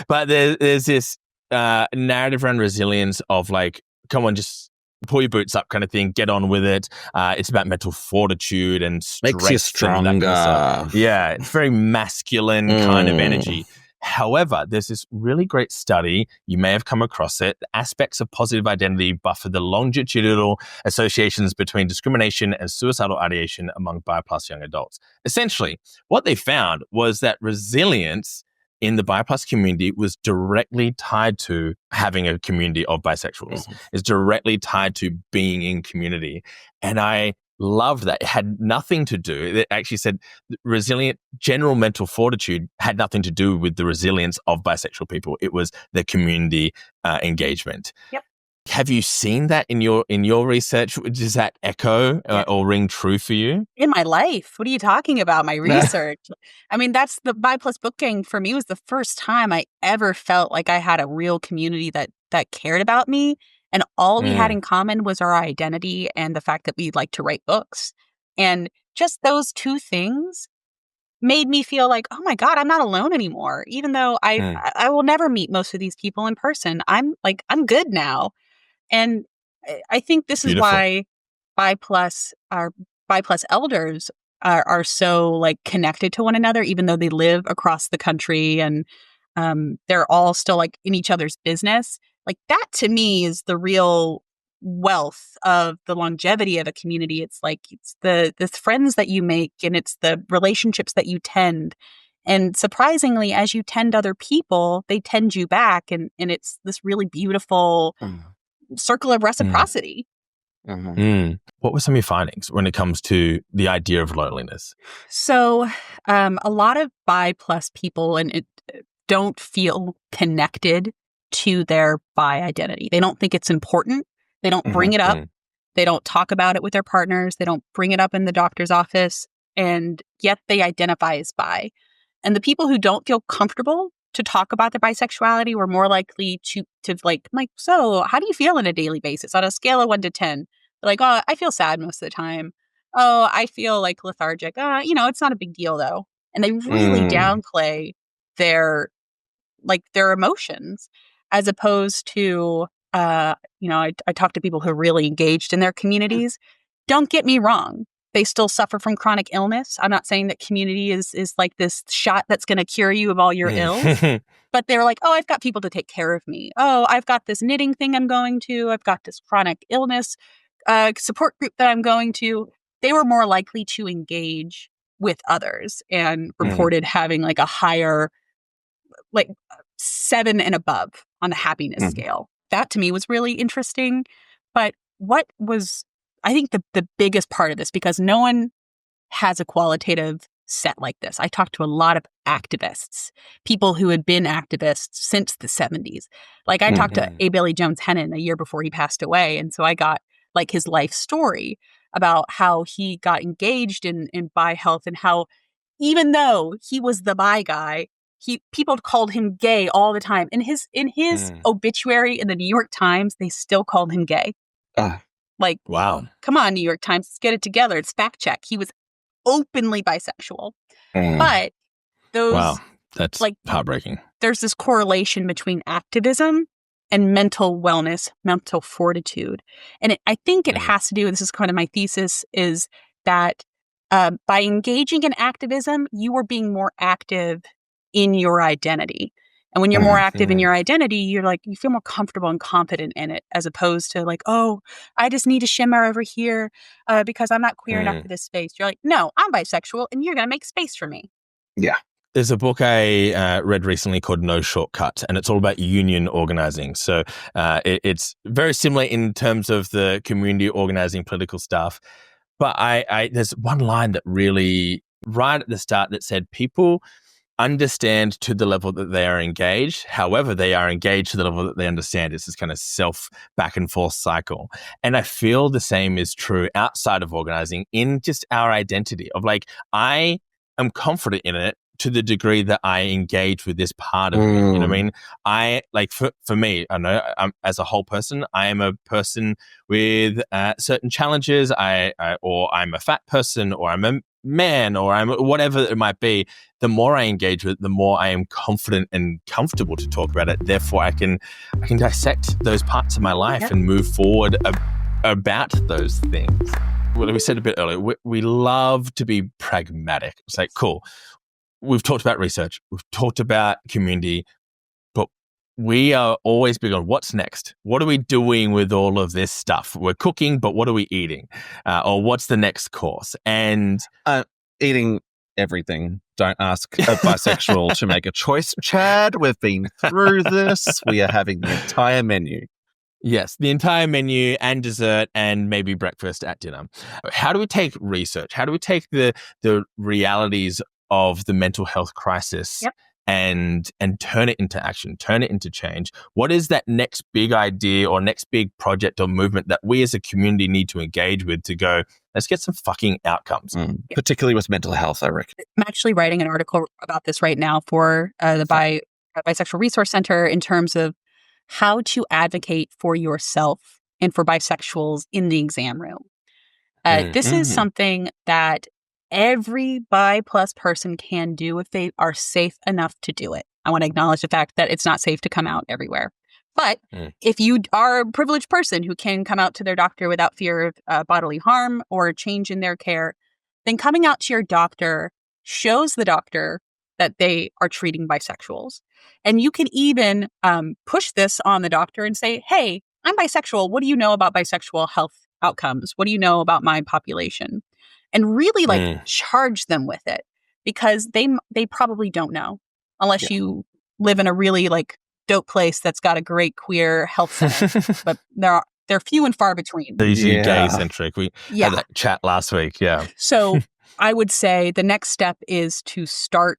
but there's this narrative around resilience of like, come on, just pull your boots up kind of thing, get on with it. It's about mental fortitude and strength. Makes you stronger. Yeah, it's very masculine kind of energy. However, there's this really great study, you may have come across it, aspects of positive identity buffer the longitudinal associations between discrimination and suicidal ideation among BIPLUS young adults. Essentially, what they found was that resilience in the BIPLUS community was directly tied to having a community of bisexuals. It's directly tied to being in community. And I loved that. It had nothing to do, it actually said resilient general mental fortitude had nothing to do with the resilience of bisexual people. It was the community engagement. Yep. Have you seen that in your research? Does that echo or ring true for you? In my life? What are you talking about? My research. I mean, that's the BIPLUS book gang for me was the first time I ever felt like I had a real community that cared about me. And all we had in common was our identity and the fact that we like to write books. And just those two things made me feel like, oh my God, I'm not alone anymore. Even though I will never meet most of these people in person. I'm good now. And I think this is why BIPLUS elders are so like connected to one another, even though they live across the country and they're all still like in each other's business. Like that to me is the real wealth of the longevity of a community. It's like it's the friends that you make and it's the relationships that you tend. And surprisingly, as you tend other people, they tend you back. And it's this really beautiful circle of reciprocity. What were some of your findings when it comes to the idea of loneliness? So a lot of BIPLUS people don't feel connected to their bi identity. They don't think it's important. They don't bring it up. They don't talk about it with their partners. They don't bring it up in the doctor's office. And yet they identify as bi. And the people who don't feel comfortable to talk about their bisexuality were more likely to like, so how do you feel on a daily basis on a scale of 1 to 10? They're like, oh, I feel sad most of the time. Oh, I feel like lethargic. It's not a big deal though. And they really downplay their emotions as opposed to, I talk to people who are really engaged in their communities. Don't get me wrong. They still suffer from chronic illness. I'm not saying that community is like this shot that's going to cure you of all your ills, but they're like, oh, I've got people to take care of me. Oh, I've got this knitting thing I'm going to. I've got this chronic illness support group that I'm going to. They were more likely to engage with others and reported having like a higher, like 7 and above on the happiness scale. That to me was really interesting. But what was, I think, the biggest part of this, because no one has a qualitative set like this. I talked to a lot of activists, people who had been activists since the 70s. Like I talked to A. Billy Jones Hennon a year before he passed away. And so I got like his life story about how he got engaged in bi health and how even though he was the bi guy, people called him gay all the time. In his obituary in the New York Times, they still called him gay. Like, wow. Come on, New York Times, let's get it together. It's fact check. He was openly bisexual. But those... Wow, that's like heartbreaking. There's this correlation between activism and mental wellness, mental fortitude. And I think it has to do, this is kind of my thesis, is that by engaging in activism, you are being more active in your identity. And when you're more active in your identity, you're like, you feel more comfortable and confident in it, as opposed to like, oh, I just need to shimmer over here because I'm not queer enough for this space. You're like, no, I'm bisexual and you're going to make space for me. Yeah. There's a book I read recently called No Shortcut, and it's all about union organizing. So it's very similar in terms of the community organizing political stuff. But I there's one line that really, right at the start, that said people understand to the level that they are engaged. However, they are engaged to the level that they understand. It's this kind of self back and forth cycle. And I feel the same is true outside of organizing in just our identity of like, I am confident in it to the degree that I engage with this part of me. You know what I mean? I like for me, I know as a whole person, I am a person with certain challenges. Or I'm a fat person, or I'm a man, or I'm whatever it might be. The more I engage with it, the more I am confident and comfortable to talk about it. Therefore, I can dissect those parts of my life and move forward about those things. Well, we said a bit earlier, we love to be pragmatic. It's like, cool. We've talked about research. We've talked about community. But we are always big on what's next. What are we doing with all of this stuff? We're cooking, but what are we eating? Or what's the next course? And eating everything. Don't ask a bisexual to make a choice, Chad. We've been through this. We are having the entire menu. Yes, the entire menu and dessert and maybe breakfast at dinner. How do we take research? How do we take the realities of the mental health crisis and turn it into action, turn it into change? What is that next big idea or next big project or movement that we as a community need to engage with to go, let's get some fucking outcomes? Particularly with mental health, I reckon. I'm actually writing an article about this right now for the Bisexual Resource Center in terms of how to advocate for yourself and for bisexuals in the exam room. This is something that every bi plus person can do if they are safe enough to do it. I want to acknowledge the fact that it's not safe to come out everywhere. But if you are a privileged person who can come out to their doctor without fear of bodily harm or change in their care, then coming out to your doctor shows the doctor that they are treating bisexuals. And you can even push this on the doctor and say, hey, I'm bisexual. What do you know about bisexual health outcomes? What do you know about my population? And really charge them with it, because they probably don't know unless you live in a really dope place that's got a great queer health center. But they're few and far between. They're usually gay centric. We had that chat last week. Yeah. So I would say the next step is to start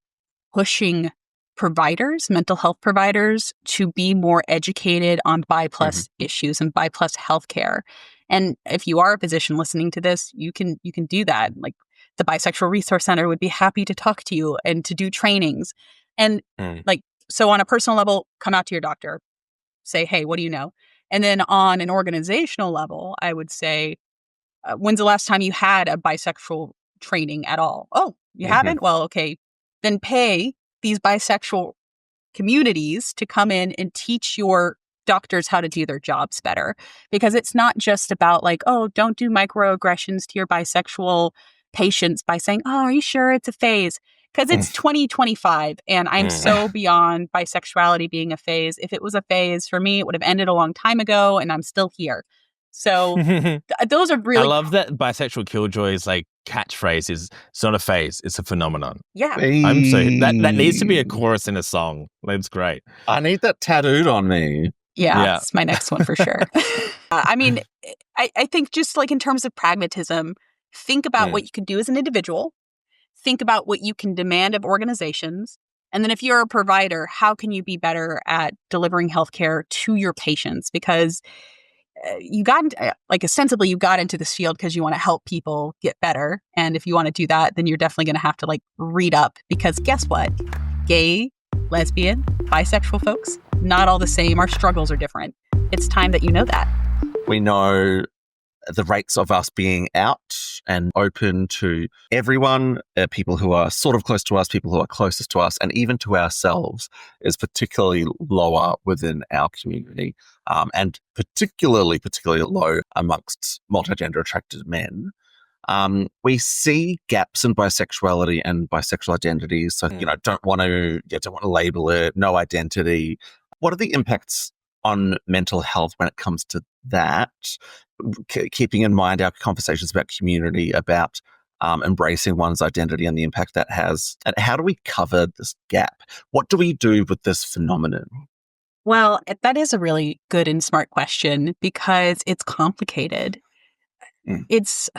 pushing providers, mental health providers, to be more educated on bi plus issues and bi plus healthcare. And if you are a physician listening to this, you can do that. Like the Bisexual Resource Center would be happy to talk to you and to do trainings. And so on a personal level, come out to your doctor, say, hey, what do you know? And then on an organizational level, I would say, when's the last time you had a bisexual training at all? Oh, you haven't? Well, okay. Then pay these bisexual communities to come in and teach your doctors how to do their jobs better. Because it's not just about don't do microaggressions to your bisexual patients by saying, oh, are you sure it's a phase? Because it's 2025 and I'm so beyond bisexuality being a phase. If it was a phase for me, it would have ended a long time ago and I'm still here. So those are really... I love that Bisexual Killjoy's catchphrase is, it's not a phase, it's a phenomenon. Yeah. I'm so that needs to be a chorus in a song. That's great. I need that tattooed on me. Yeah, it's my next one for sure. I mean, I think just in terms of pragmatism, think about what you can do as an individual. Think about what you can demand of organizations. And then if you're a provider, how can you be better at delivering healthcare to your patients? Because you got ostensibly you got into this field because you want to help people get better. And if you want to do that, then you're definitely going to have to read up, because guess what? Gay, lesbian, bisexual folks, not all the same. Our struggles are different. It's time that you know that. We know the rates of us being out and open to everyone, people who are sort of close to us, people who are closest to us, and even to ourselves, is particularly lower within our community, and particularly low amongst multigender attracted men. We see gaps in bisexuality and bisexual identities. So, don't want to label it, no identity. What are the impacts on mental health when it comes to that? Keeping in mind our conversations about community, about embracing one's identity and the impact that has. And how do we cover this gap? What do we do with this phenomenon? Well, that is a really good and smart question, because it's complicated. It's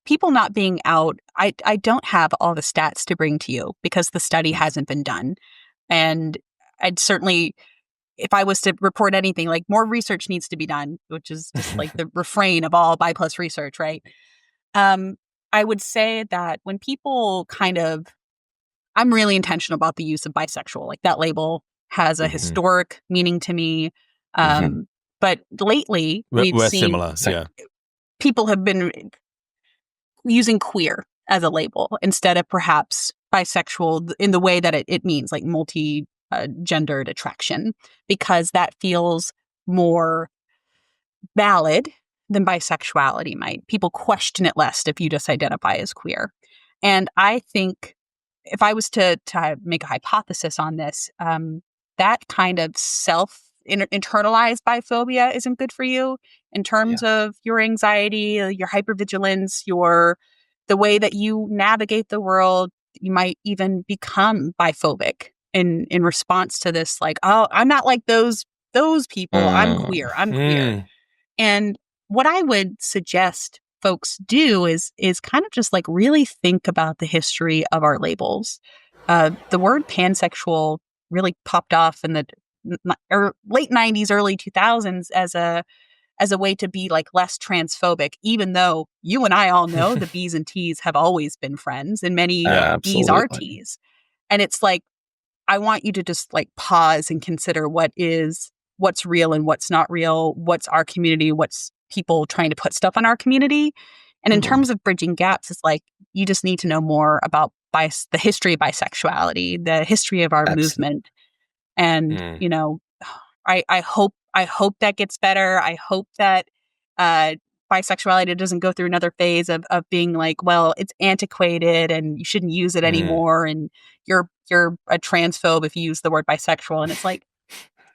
people not being out, I don't have all the stats to bring to you because the study hasn't been done. And I'd certainly, if I was to report anything, like more research needs to be done, which is just like the refrain of all bi plus research, right? I would say that when people I'm really intentional about the use of bisexual. Like that label has a historic meaning to me. But lately we've We're seen similar. Yeah. people have been using queer as a label instead of perhaps bisexual in the way that it means, like multi-gendered attraction, because that feels more valid than bisexuality might. People question it less if you just identify as queer. And I think if I was to make a hypothesis on this, that kind of internalized biphobia isn't good for you in terms of your anxiety, your hypervigilance, the way that you navigate the world. You might even become biphobic in response to this, like, oh, I'm not like those people. I'm queer. And what I would suggest folks do is kind of just like really think about the history of our labels. The word pansexual really popped off in the late 90s, early 2000s as a way to be like less transphobic, even though you and I all know the B's and T's have always been friends and many B's are T's. And it's like, I want you to just like pause and consider what's real and what's not real, what's our community, what's people trying to put stuff on our community. And in terms of bridging gaps, it's like, you just need to know more about the history of bisexuality, the history of our movement. And, I hope that gets better. I hope that bisexuality doesn't go through another phase of being like, well, it's antiquated and you shouldn't use it anymore. And you're a transphobe if you use the word bisexual. And it's like,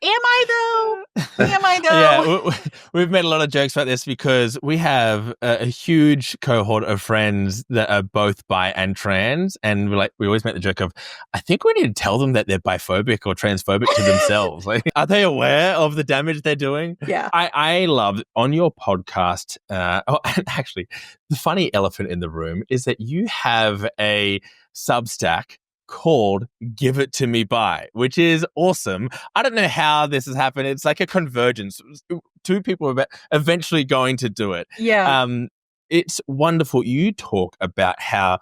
am I though? Yeah, we've made a lot of jokes about this because we have a huge cohort of friends that are both bi and trans, and we always make the joke of, I think we need to tell them that they're biphobic or transphobic to themselves. Like, are they aware of the damage they're doing? Yeah. I love on your podcast. And actually, the funny elephant in the room is that you have a Substack called Give It To Me Bi, which is awesome. I don't know how this has happened. It's like a convergence. Two people are eventually going to do it. Yeah. It's wonderful. You talk about how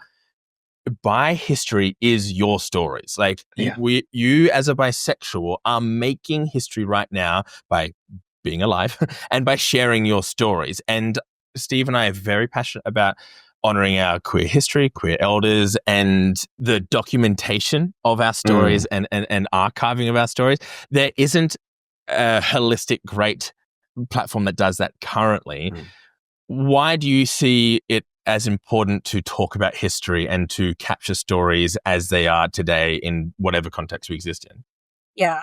bi history is your stories. Like you as a bisexual are making history right now by being alive and by sharing your stories. And Steve and I are very passionate about honoring our queer history, queer elders, and the documentation of our stories and archiving of our stories. There isn't a holistic, great platform that does that currently. Why do you see it as important to talk about history and to capture stories as they are today in whatever context we exist in? Yeah.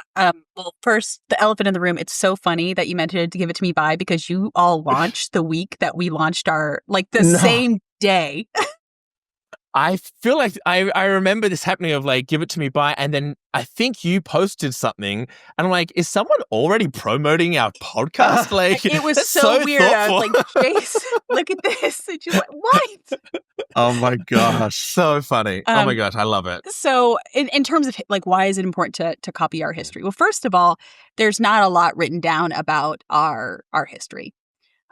Well, first, the elephant in the room. It's so funny that you mentioned to Give It To Me Bi, because you all launched the week that we launched our, like the same day. I feel like I remember this happening of like, Give It To Me Bi, and then I think you posted something and I'm like, is someone already promoting our podcast? Like, it was so weird. Thoughtful. I was like, Chase, look at this. And she's like, what? Oh my gosh. So funny. Oh my gosh, I love it. So in terms of like, why is it important to copy our history? Well, first of all, there's not a lot written down about our history.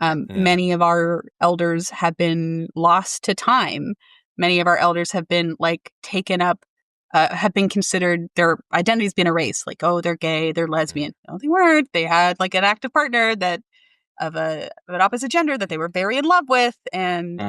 Many of our elders have been lost to time. Many of our elders have been like taken up, have been considered, their identity's been erased. Like, oh, they're gay, they're lesbian. No, they weren't. They had like an active partner of an opposite gender that they were very in love with. And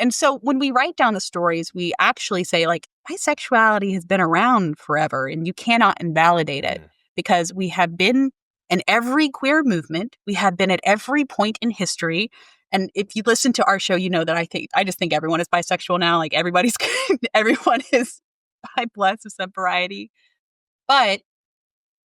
so when we write down the stories, we actually say like, bisexuality has been around forever and you cannot invalidate it, because we have been in every queer movement. We have been at every point in history. And if you listen to our show, you know that I just think everyone is bisexual now. Like everyone is bi plus of some variety. But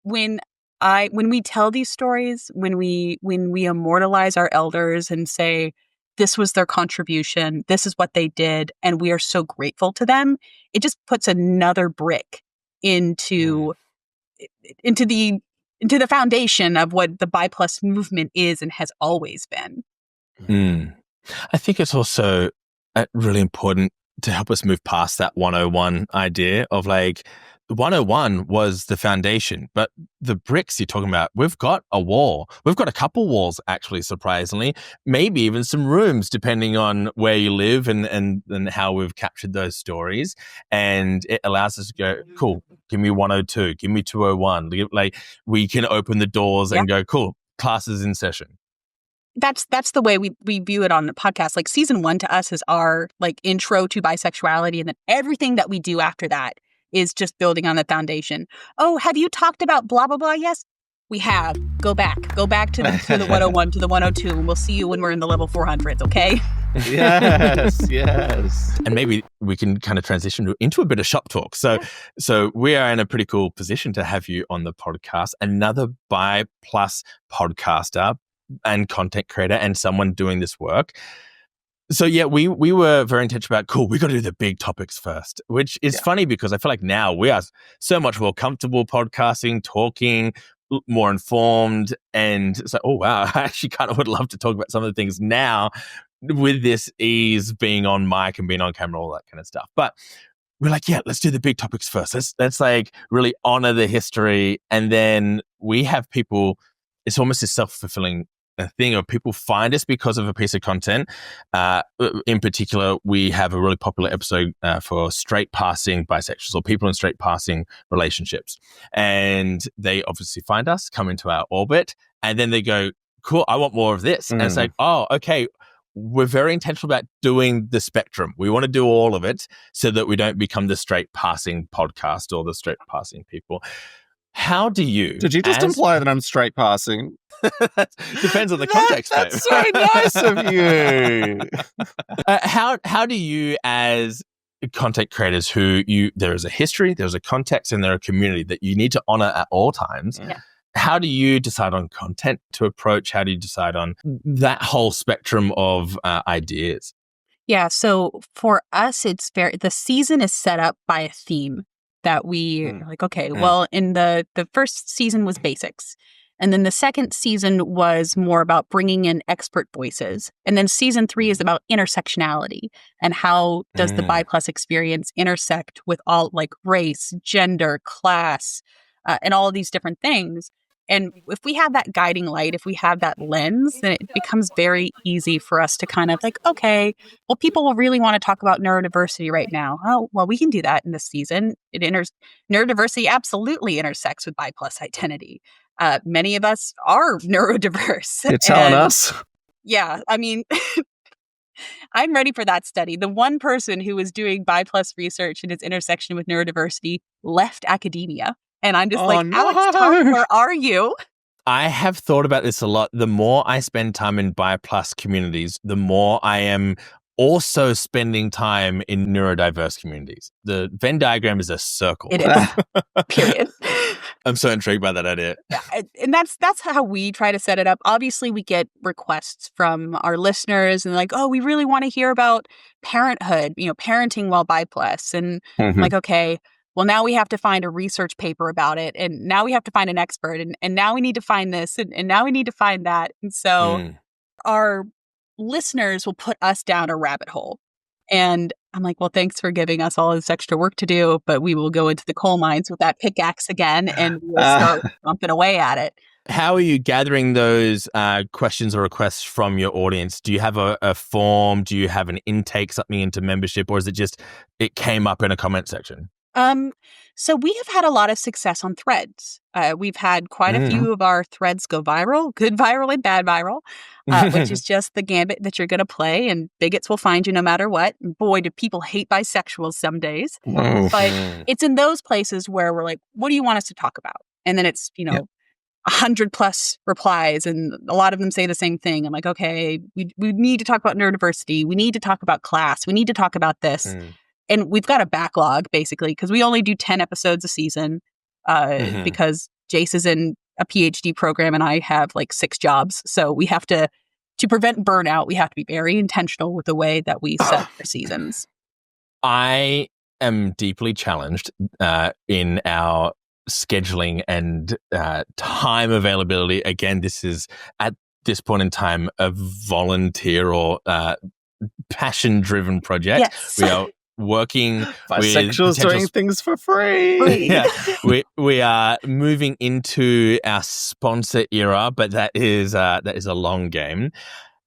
when we tell these stories, when we immortalize our elders and say, this was their contribution, this is what they did, and we are so grateful to them, it just puts another brick into the foundation of what the bi plus movement is and has always been. I think it's also really important to help us move past that 101 idea of like, 101 was the foundation, but the bricks you're talking about, we've got a wall. We've got a couple walls, actually, surprisingly, maybe even some rooms, depending on where you live and how we've captured those stories. And it allows us to go, cool, give me 102, give me 201. Like, we can open the doors and go, cool, class is in session. That's the way we view it on the podcast. Like, season 1 to us is our like intro to bisexuality, and then everything that we do after that is just building on the foundation. Oh, have you talked about blah blah blah? Yes, we have. Go back to the 101 to the 102, and we'll see you when we're in the level 400s. Okay. Yes. And maybe we can kind of transition into a bit of shop talk. So we are in a pretty cool position to have you on the podcast, another Bi Plus podcaster and content creator and someone doing this work. So yeah, we were very intentional about, cool, we got to do the big topics first, which is funny because I feel like now we are so much more comfortable podcasting, talking, more informed. And it's like, oh wow, I actually kind of would love to talk about some of the things now with this ease, being on mic and being on camera, all that kind of stuff. But we're like, yeah, let's do the big topics first. Let's like really honor the history. And then we have people, it's almost a self-fulfilling thing of people find us because of a piece of content. In particular, we have a really popular episode for straight passing bisexuals or people in straight passing relationships. And they obviously find us, come into our orbit, and then they go, cool, I want more of this. And it's like, oh, okay, we're very intentional about doing the spectrum. We want to do all of it so that we don't become the straight passing podcast or the straight passing people. How do you... Did you just imply that I'm straight passing? Depends on the context. That's so nice of you. How do you, as content creators there is a history, there's a context, and there are a community that you need to honor at all times. Yeah. How do you decide on content to approach? How do you decide on that whole spectrum of ideas? Yeah. So for us, the season is set up by a theme that we are like, okay, well, in the first season was basics. And then the second season was more about bringing in expert voices. And then season 3 is about intersectionality and how does the Bi Plus experience intersect with all like race, gender, class, and all of these different things. And if we have that guiding light, if we have that lens, then it becomes very easy for us to kind of like, okay, well, people will really want to talk about neurodiversity right now. Oh, well, we can do that in this season. Neurodiversity absolutely intersects with Bi Plus identity. Many of us are neurodiverse. You're telling us? Yeah, I mean, I'm ready for that study. The one person who was doing Bi Plus research in its intersection with neurodiversity left academia. And I'm just Alex, Tom, where are you? I have thought about this a lot. The more I spend time in Bi Plus communities, the more I am also spending time in neurodiverse communities. The Venn diagram is a circle. It is. Period. I'm so intrigued by that idea. Yeah, and that's how we try to set it up. Obviously, we get requests from our listeners and like, oh, we really want to hear about parenthood, parenting while Bi Plus. And I'm like, okay, well, now we have to find a research paper about it. And now we have to find an expert. And now we need to find this. And now we need to find that. And so our listeners will put us down a rabbit hole. And I'm like, well, thanks for giving us all this extra work to do, but we will go into the coal mines with that pickaxe again and we'll start bumping away at it. How are you gathering those questions or requests from your audience? Do you have a form? Do you have an intake, something into membership? Or is it just, it came up in a comment section? So we have had a lot of success on threads. We've had quite a few of our threads go viral, good viral and bad viral, which is just the gambit that you're going to play, and bigots will find you no matter what. And boy, do people hate bisexuals some days. But it's in those places where we're like, what do you want us to talk about? And then it's, 100+ replies, and a lot of them say the same thing. I'm like, okay, we need to talk about neurodiversity. We need to talk about class. We need to talk about this. And we've got a backlog, basically, because we only do 10 episodes a season because Jace is in a PhD program and I have like 6 jobs. So we have to prevent burnout, we have to be very intentional with the way that we set our seasons. I am deeply challenged in our scheduling and time availability. Again, this is at this point in time a volunteer or passion-driven project. Yes. We are working Bisexuals doing things for free. Yeah, we are moving into our sponsor era, but that is a long game.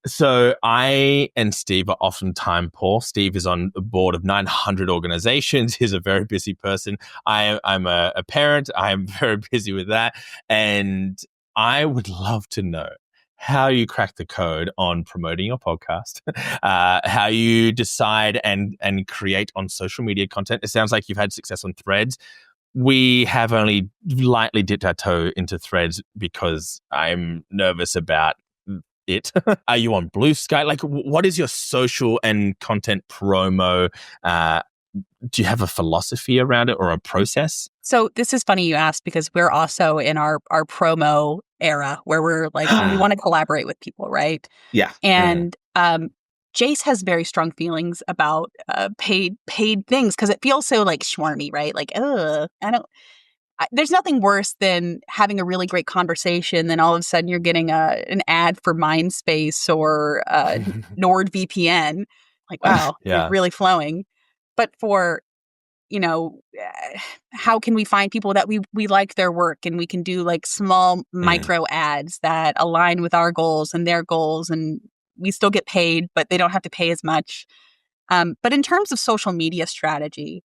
So I and Steve are often time poor. Steve is on the board of 900 organizations. He's a very busy person. I'm a parent. I'm very busy with that. And I would love to know how you crack the code on promoting your podcast, how you decide and create on social media content. It sounds like you've had success on Threads. We have only lightly dipped our toe into Threads because I'm nervous about it. Are you on Blue Sky? Like, what is your social and content promo? Do you have a philosophy around it or a process? So this is funny you asked because we're also in our promo era where we're like, we want to collaborate with people, right? Yeah. And Jace has very strong feelings about paid things because it feels so like schwarmy, right? Like, there's nothing worse than having a really great conversation, then all of a sudden you're getting an ad for Mindspace or NordVPN. Like, wow, you're really flowing. But for, how can we find people that we like their work and we can do like small micro ads that align with our goals and their goals, and we still get paid, but they don't have to pay as much. But in terms of social media strategy,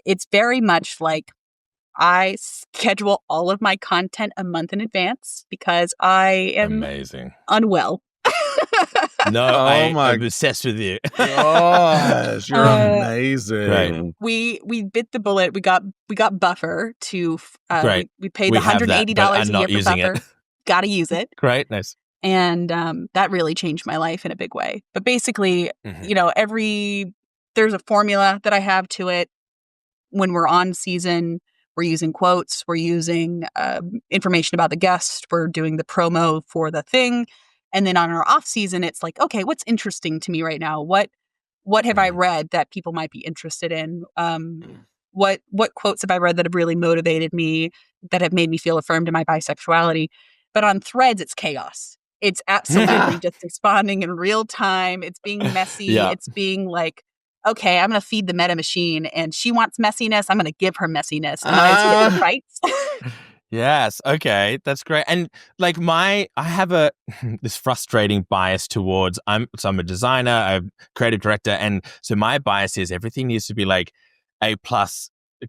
it's very much like I schedule all of my content a month in advance because I am unwell. No, I'm obsessed with you. Gosh, you're amazing. Right. We bit the bullet. We got Buffer to we paid the $180 a year for Buffer. Got to use it. Great, nice. And that really changed my life in a big way. But basically, there's a formula that I have to it. When we're on season, we're using quotes, we're using information about the guest, we're doing the promo for the thing. And then on our off season, it's like, okay, what's interesting to me right now? What have I read that people might be interested in? What quotes have I read that have really motivated me, that have made me feel affirmed in my bisexuality? But on Threads, it's chaos. It's absolutely just responding in real time. It's being messy. Yeah. It's being like, okay, I'm going to feed the meta machine and she wants messiness. I'm going to give her messiness. And then I just get fights. Yes. Okay. That's great. And like I have this frustrating bias towards, I'm a designer, I'm a creative director. And so my bias is everything needs to be like A+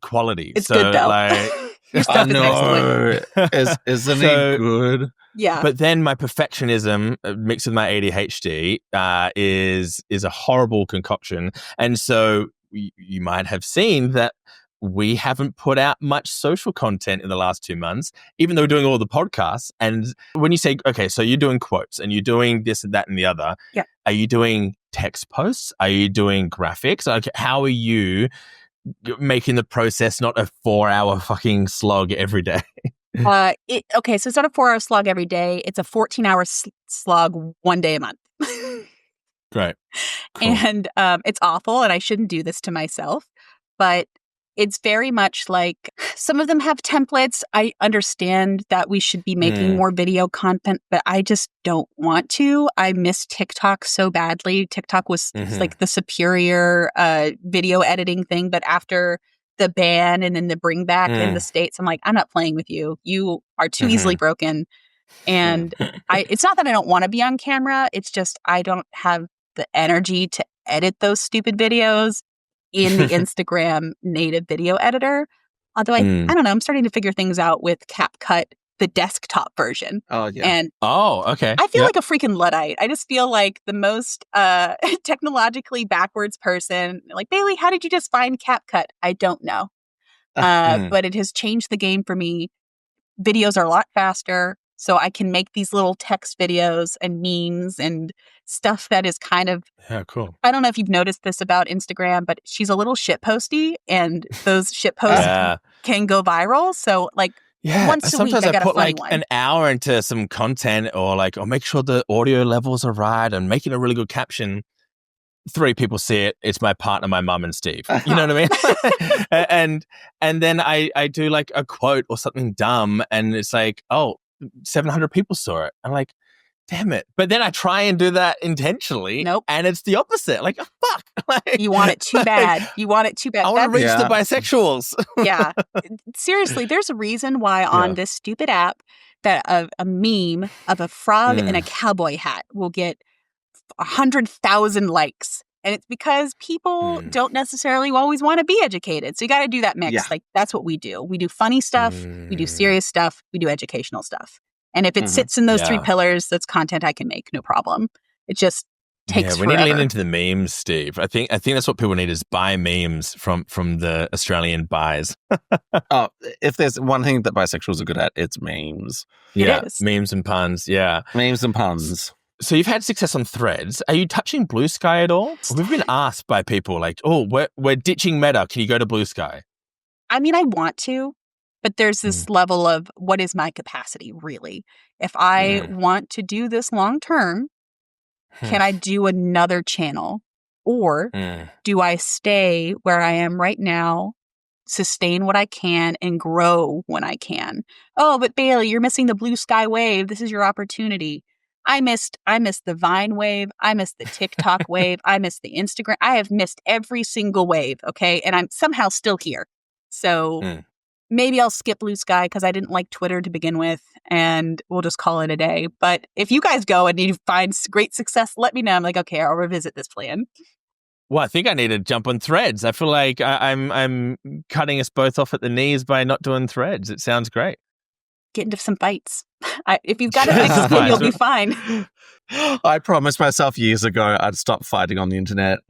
quality. It's good though. Like, your stuff is excellent. Isn't it good? Yeah. But then my perfectionism mixed with my ADHD is a horrible concoction. And so you might have seen that we haven't put out much social content in the last 2 months, even though we're doing all the podcasts. And when you say, okay, so you're doing quotes and you're doing this and that and the other, are you doing text posts? Are you doing graphics? Like, how are you making the process not a 4-hour fucking slog every day? So it's not a 4-hour slog every day. It's a 14-hour slog 1 day a month. Right. Cool. And it's awful, and I shouldn't do this to myself, but it's very much like some of them have templates. I understand that we should be making more video content, but I just don't want to. I miss TikTok so badly. TikTok was like the superior video editing thing, but after the ban and then the bring back in the States, I'm like, I'm not playing with you. You are too easily broken. And it's not that I don't want to be on camera. It's just I don't have the energy to edit those stupid videos in the Instagram native video editor. Although I don't know, I'm starting to figure things out with CapCut, the desktop version. Oh, yeah. And okay. I feel like a freaking Luddite. I just feel like the most technologically backwards person. Like, Bailey, how did you just find CapCut? I don't know. But it has changed the game for me. Videos are a lot faster. So I can make these little text videos and memes and stuff that is kind of... Yeah, cool. I don't know if you've noticed this about Instagram, but she's a little shitposty, and those shitposts can go viral. So, like, once a week, I got a funny like one. An hour into some content, or make sure the audio levels are right and making a really good caption. 3 people see it. It's my partner, my mum, and Steve. You know what I mean? and then I do like a quote or something dumb, and it's like, 700 people saw it. I'm like, damn it. But then I try and do that intentionally. Nope. And it's the opposite. Like, oh, fuck. Like, You want it too bad. You want it too bad. I want to reach Yeah. the bisexuals. Yeah. Seriously, there's a reason why on Yeah. this stupid app that a meme of a frog in a Mm. cowboy hat will get 100,000 likes. And it's because people don't necessarily always want to be educated. So you got to do that mix. Yeah. Like, that's what we do. We do funny stuff. We do Mm. serious stuff. We do educational stuff. And if it Mhm. sits in those three Yeah. pillars, that's content I can make. No problem. It just takes Yeah, we need to lean forever. into the memes, Steve. I think that's what people need is buy memes from the Australian buys. Oh, if there's one thing that bisexuals are good at, it's memes. It Yeah, is. memes and puns. Yeah. Memes and puns. So you've had success on Threads. Are you touching Blue Sky at all? We've been asked by people like, "Oh, we're ditching Meta. Can you go to Blue Sky?" I mean, I want to, but there's this level of what is my capacity, really? If I want to do this long term, can I do another channel? Or do I stay where I am right now, sustain what I can, and grow when I can? Oh, but Bailey, you're missing the Blue Sky wave. This is your opportunity. I missed the Vine wave. I missed the TikTok wave. I missed the Instagram. I have missed every single wave, okay? And I'm somehow still here. So maybe I'll skip Blue Sky because I didn't like Twitter to begin with, and we'll just call it a day. But if you guys go and you find great success, let me know. I'm like, okay, I'll revisit this plan. Well, I think I need to jump on Threads. I feel like I'm cutting us both off at the knees by not doing Threads. It sounds great. Get into some fights. If you've got a thick skin, you'll be fine. I promised myself years ago I'd stop fighting on the internet.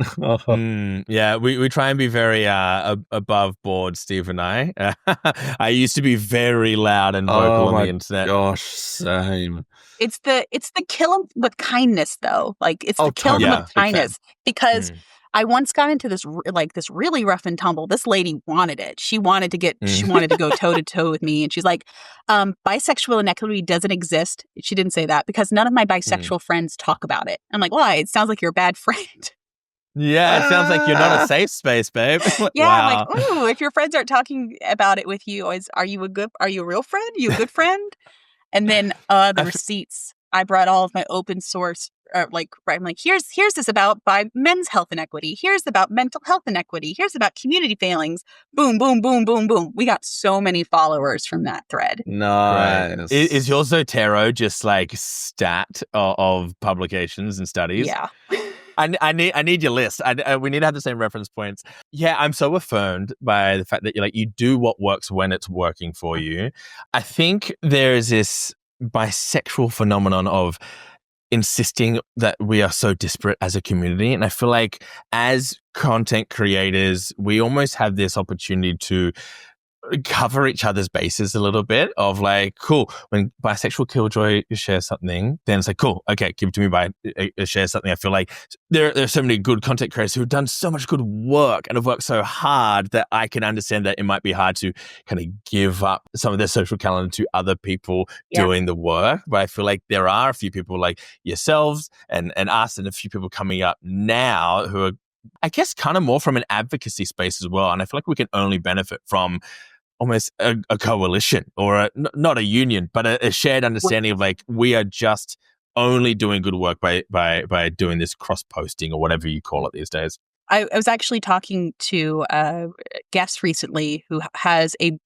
Yeah, we try and be very above board, Steve and I. I used to be very loud and vocal on the internet. Gosh, same. It's the kill them with kindness, though. Like, it's the kill them yeah, with kindness. Because I once got into this really rough and tumble. This lady wanted it. She wanted to go toe to toe with me. And she's like, bisexual inequity doesn't exist. She didn't say that because none of my bisexual friends talk about it. I'm like, why? It sounds like you're a bad friend. Yeah, it sounds like you're not a safe space, babe. Yeah, Wow. I'm like, ooh, if your friends aren't talking about it with you, are you a real friend? Are you a good friend? And then the receipts. I brought all of my open source, I'm like, here's this about by men's health inequity. Here's about mental health inequity. Here's about community failings. Boom, boom, boom, boom, boom. We got so many followers from that thread. Nice. Right. Is your Zotero just like stat of publications and studies? Yeah. I need your list. We need to have the same reference points. Yeah, I'm so affirmed by the fact that you do what works when it's working for you. I think there is this bisexual phenomenon of insisting that we are so disparate as a community. And I feel like as content creators, we almost have this opportunity to cover each other's bases a little bit of like, cool, when Bisexual Killjoy shares something, then it's like, cool, okay, give it to me by share something. I feel like there are so many good content creators who have done so much good work and have worked so hard that I can understand that it might be hard to kind of give up some of their social calendar to other people doing the work. But I feel like there are a few people like yourselves and us and a few people coming up now who are, I guess, kind of more from an advocacy space as well. And I feel like we can only benefit from almost a coalition or not a union, but a shared understanding of like, we are just only doing good work by doing this cross-posting or whatever you call it these days. I was actually talking to a guest recently who has a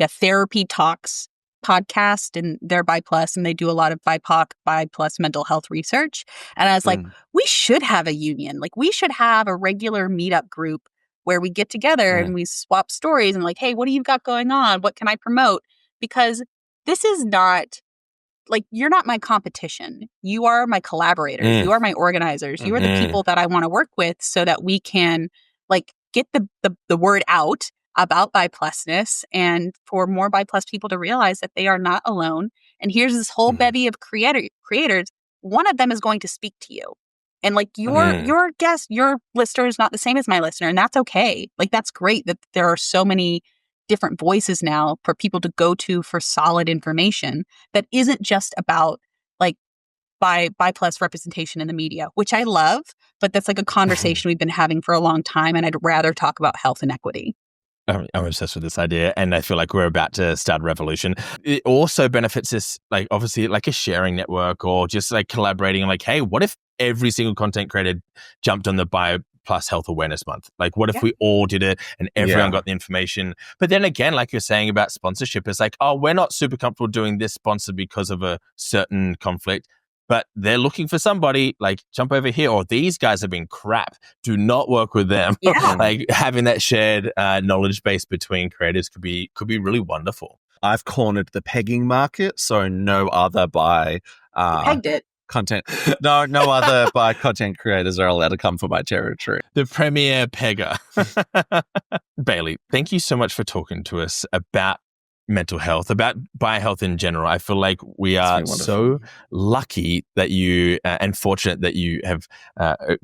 therapy talks podcast, and they're bi plus, and they do a lot of BIPOC, bi plus mental health research. And I was like, we should have a union. Like, we should have a regular meetup group where we get together and we swap stories and like, hey, what do you got going on? What can I promote? Because this is not like, you're not my competition. You are my collaborators. You are my organizers. You are the people that I want to work with so that we can like get the word out about bi plusness and for more bi plus people to realize that they are not alone. And here's this whole bevy of creators. One of them is going to speak to you. And like your guest, your listener is not the same as my listener. And that's okay. Like, that's great that there are so many different voices now for people to go to for solid information that isn't just about like bi plus representation in the media, which I love, but that's like a conversation we've been having for a long time. And I'd rather talk about health inequity. I'm obsessed with this idea, and I feel like we're about to start a revolution. It also benefits us, like obviously, like a sharing network or just like collaborating. Like, hey, what if every single content creator jumped on the Bio Plus Health Awareness Month? Like, what if we all did it and everyone got the information? But then again, like you're saying about sponsorship, it's like, oh, we're not super comfortable doing this sponsor because of a certain conflict. But they're looking for somebody, like jump over here, or these guys have been crap. Do not work with them. Yeah. Like having that shared knowledge base between creators could be really wonderful. I've cornered the pegging market, so no other by Pegged it. content. No other by content creators are allowed to come for my territory. The premier pegger. Bailey, thank you so much for talking to us about mental health, about biohealth in general. I feel like we are so lucky that you and fortunate that you have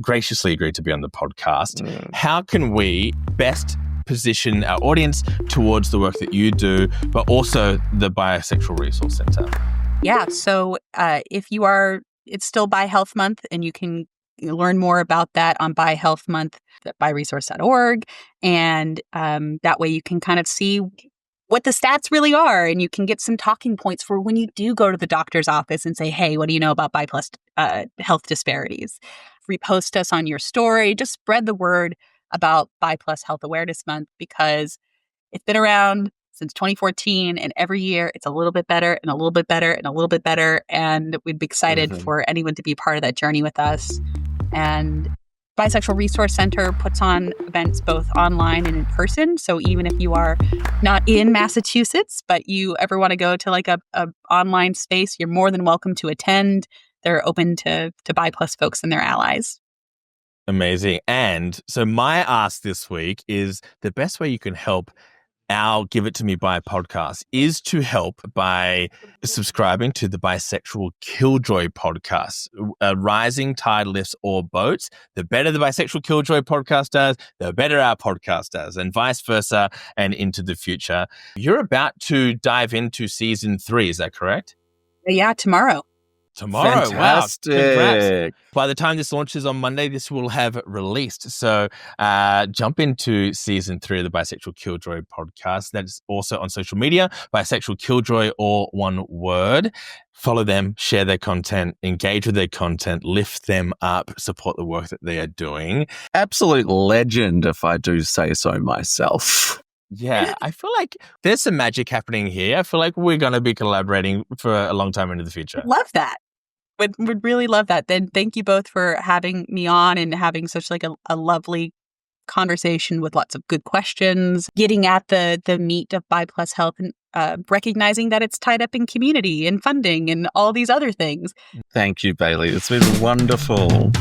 graciously agreed to be on the podcast. How can we best position our audience towards the work that you do, but also the Bisexual Resource Center? Yeah. So if you are, it's still BiHealth Month, and you can learn more about that on BiHealth Month at byresource.org. And that way you can kind of see what the stats really are, and you can get some talking points for when you do go to the doctor's office and say, hey, what do you know about Bi Plus health disparities? Repost us on your story. Just spread the word about Bi Plus Health Awareness Month, because it's been around since 2014, and every year it's a little bit better and a little bit better and a little bit better. And we'd be excited for anyone to be part of that journey with us. And Bisexual Resource Center puts on events both online and in person. So even if you are not in Massachusetts, but you ever want to go to like a online space, you're more than welcome to attend. They're open to Bi Plus folks and their allies. Amazing. And so my ask this week is the best way you can help our Give It To Me Bi podcast is to help by subscribing to the Bisexual Killjoy podcast. A rising tide lifts all boats. The better the Bisexual Killjoy podcast does, the better our podcast does, and vice versa, and into the future. You're about to dive into season 3, is that correct? Yeah, tomorrow. Fantastic. Wow. Congrats. By the time this launches on Monday, this will have released. So jump into season 3 of the Bisexual Killjoy podcast. That's also on social media, Bisexual Killjoy, all one word. Follow them, share their content, engage with their content, lift them up, support the work that they are doing. Absolute legend, if I do say so myself. Yeah, I feel like there's some magic happening here. I feel like we're going to be collaborating for a long time into the future. Love that. Would really love that. Then thank you both for having me on and having such like a lovely conversation with lots of good questions, getting at the meat of Bi Plus health, and recognizing that it's tied up in community and funding and all these other things. Thank you, Bailey. It's been wonderful.